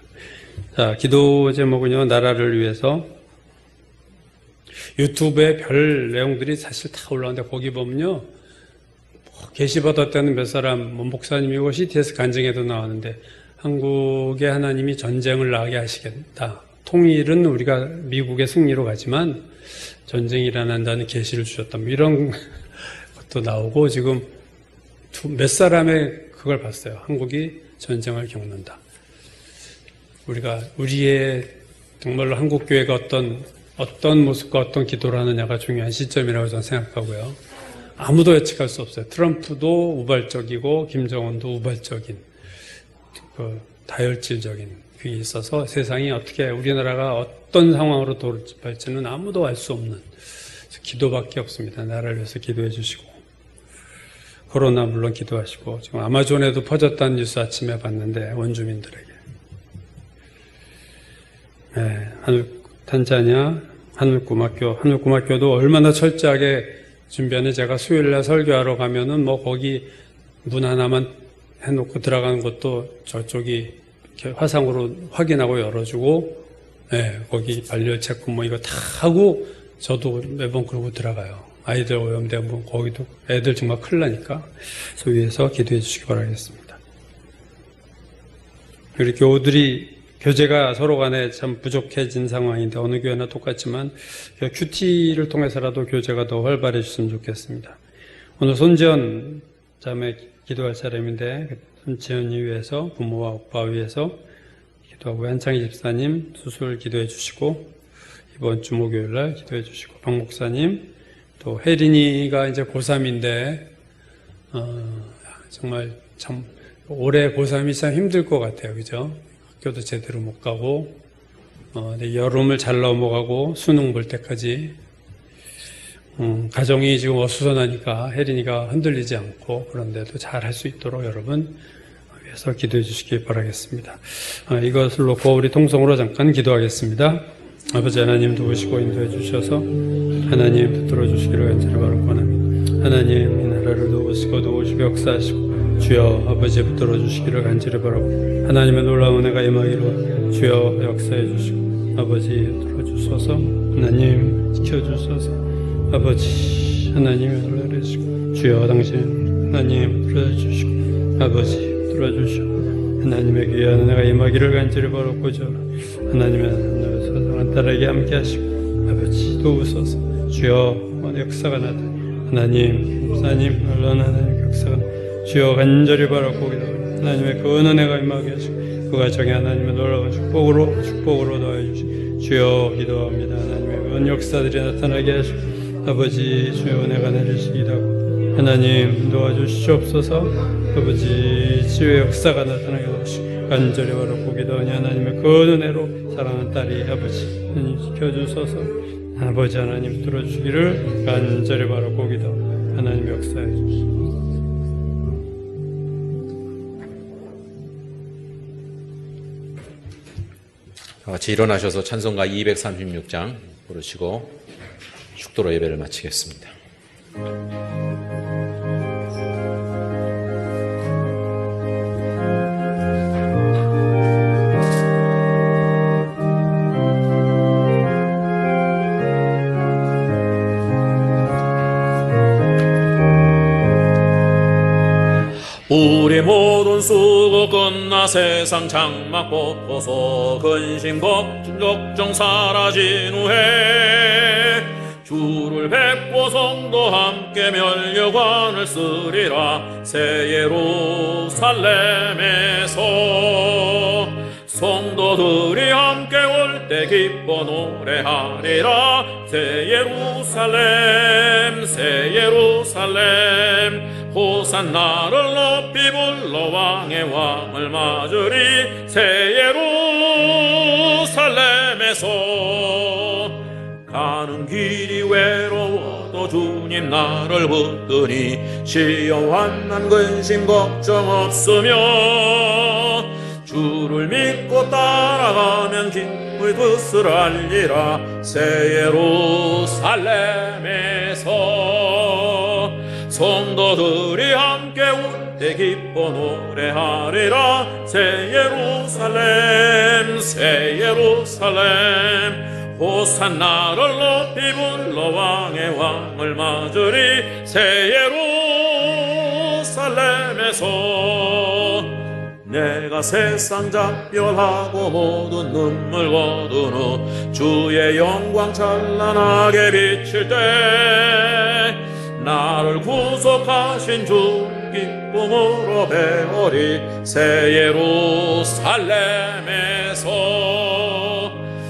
자, 기도 제목은요, 나라를 위해서. 유튜브에 별 내용들이 사실 다 올라오는데 거기 보면요, 계시 받았다는 몇 사람, 목사님이고 CTS 간증에도 나왔는데 한국의 하나님이 전쟁을 나게 하시겠다. 통일은 우리가 미국의 승리로 가지만 전쟁이 일어난다는 계시를 주셨다. 이런 것도 나오고 지금 몇 사람의 그걸 봤어요. 한국이 전쟁을 겪는다. 우리의 정말로 한국 교회가 어떤 모습과 어떤 기도를 하느냐가 중요한 시점이라고 저는 생각하고요. 아무도 예측할 수 없어요. 트럼프도 우발적이고 김정은도 우발적인 다혈질적인 그게 있어서 세상이 어떻게 우리나라가 어떤 상황으로 돌입할지는 아무도 알 수 없는 기도밖에 없습니다. 나라를 위해서 기도해 주시고 코로나 물론 기도하시고 지금 아마존에도 퍼졌다는 뉴스 아침에 봤는데 원주민들에게 탄자니아 하늘꿈학교도 얼마나 철저하게 준비하는 제가 수요일날 설교하러 가면은 거기 문 하나만 해놓고 들어가는 것도 저쪽이 이렇게 화상으로 확인하고 열어주고 거기 발열 체크 이거 다 하고 저도 매번 그러고 들어가요. 아이들 오염되면 거기도 애들 정말 큰일 나니까 그래서 위해서 기도해 주시기 바라겠습니다. 우리 교제가 서로 간에 참 부족해진 상황인데 어느 교회나 똑같지만 큐티를 통해서라도 교제가 더 활발해졌으면 좋겠습니다. 오늘 손지연 자매 기도할 사람인데 손지연이 위해서 부모와 오빠 위해서 기도하고 한창희 집사님 수술 기도해 주시고 이번 주 목요일날 기도해 주시고 박 목사님 또 혜린이가 이제 고3인데 정말 참 올해 고3이 참 힘들 것 같아요. 그죠? 학교도 제대로 못 가고 여름을 잘 넘어가고 수능 볼 때까지 가정이 지금 어수선하니까 혜린이가 흔들리지 않고 그런데도 잘 할 수 있도록 여러분 위해서 기도해 주시기 바라겠습니다. 이것을 놓고 우리 통성으로 잠깐 기도하겠습니다. 아버지 하나님 도우시고 인도해 주셔서 하나님 붙들어 주시기를 간절히 바라고 원합니다. 하나님 이 나라를 도우시고 역사하시고 주여 아버지 붙들어 주시기를 간절히 바라고 하나님의 놀라운 은혜가 임하기를 주여 역사해 주시고 아버지 붙들어 주소서 하나님 지켜주소서 아버지 하나님이 놀라시고 주여 당신 하나님 들어주시고 아버지 들어주시고 하나님의 귀한 은혜가 임하기를 간절히 바라고자 하나님의 사랑을 따르게 함께 하시고 아버지 도우소서 주여 역사가 나다 하나님 목사님 물론 하나님 역사가 주여 간절히 바라고 하나님의 그 은혜가 임하게 하시고 그 가정에 하나님의 놀라운 축복으로 더해주시고 주여 기도합니다. 하나님의 그 역사들이 나타나게 하시고 아버지 주여 은혜가 내리시기도 하고 하나님 도와주시옵소서 아버지 주의 역사가 나타나게 하시고 간절히 바라고 기도하니 하나님의 그 은혜로 사랑하는 딸이 아버지 지켜주소서 아버지 하나님 들어주시기를 간절히 바라고 기도하고 하나님 역사해 주시옵소서. 다 같이 일어나셔서 찬송가 236장 부르시고 축도로 예배를 마치겠습니다. 우리 모든 수고 끝나 세상 장막 벗고서 근심 걱정 사라진 후에 주를 뵙고 성도 함께 멸류관을 쓰리라 새 예루살렘에서 성도들이 함께 올 때 기뻐 노래하리라 새 예루살렘 호산나를 높이 불러 왕의 왕을 맞으리 새 예루살렘에서 가는 길이 외로워도 주님 나를 붙드니 시험 환난 근심 걱정 없으며 주를 믿고 따라가면 기쁨의 뜻을 알리라 새 예루살렘에서 성도들이 함께 올 때 기뻐 노래하리라 새 예루살렘 호산나를 높이 불러 왕의 왕을 맞으리 새 예루살렘에서 내가 세상 작별하고 모든 눈물 거둔 후 주의 영광 찬란하게 비칠 때 나를 구속하신 주께 기쁨으로 배우리. 새 예루살렘에서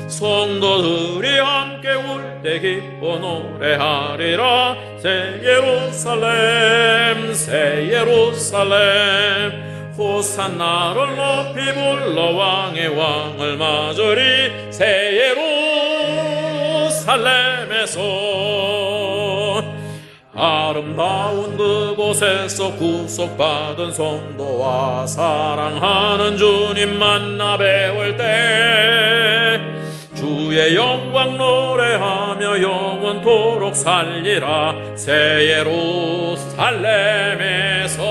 성도들이 함께 울 때 기뻐 노래하리라. 새 예루살렘 새 예루살렘 호산나를 높이 불러 왕의 왕을 맞으리. 새 예루살렘에서 아름다운 그곳에서 구속받은 성도와 사랑하는 주님 만나 배울 때 주의 영광 노래하며 영원토록 살리라. 새 예루살렘에서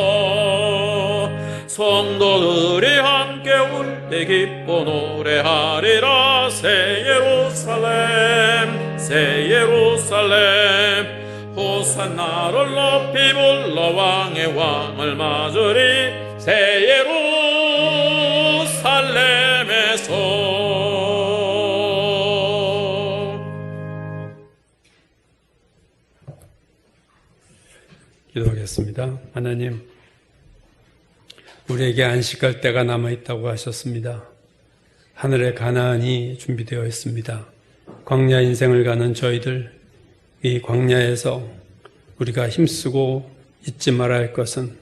성도들이 함께 울 때 기뻐 노래하리라. 새 예루살렘 호산나를 높이 불러 왕의 왕을 맞으리. 새 예루살렘에서 기도하겠습니다. 하나님, 우리에게 안식할 때가 남아있다고 하셨습니다. 하늘의 가나안이 준비되어 있습니다. 광야 인생을 가는 저희들, 이 광야에서 우리가 힘쓰고 잊지 말아야 할 것은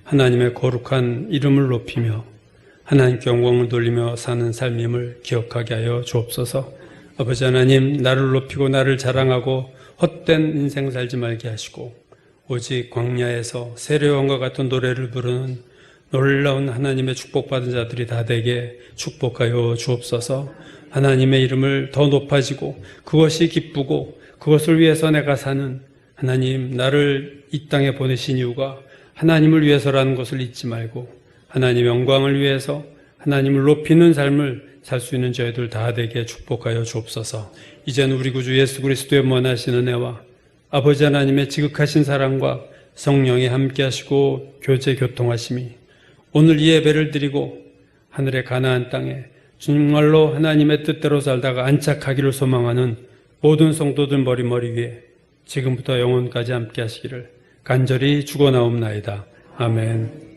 하나님의 거룩한 이름을 높이며 하나님께 영광을 돌리며 사는 삶임을 기억하게 하여 주옵소서. 아버지 하나님, 나를 높이고 나를 자랑하고 헛된 인생 살지 말게 하시고 오직 광야에서 세례요한과 같은 노래를 부르는 놀라운 하나님의 축복받은 자들이 다 되게 축복하여 주옵소서. 하나님의 이름을 더 높아지고 그것이 기쁘고 그것을 위해서 내가 사는 하나님, 나를 이 땅에 보내신 이유가 하나님을 위해서라는 것을 잊지 말고 하나님의 영광을 위해서 하나님을 높이는 삶을 살 수 있는 저희들 다 되게 축복하여 주옵소서. 이제는 우리 구주 예수 그리스도의 원하시는 은혜와 아버지 하나님의 지극하신 사랑과 성령이 함께 하시고 교제 교통하심이 오늘 이 예배를 드리고 하늘의 가나안 땅에 정말로 하나님의 뜻대로 살다가 안착하기를 소망하는 모든 성도들 머리 위에 지금부터 영원까지 함께 하시기를 간절히 축원하옵나이다. 아멘.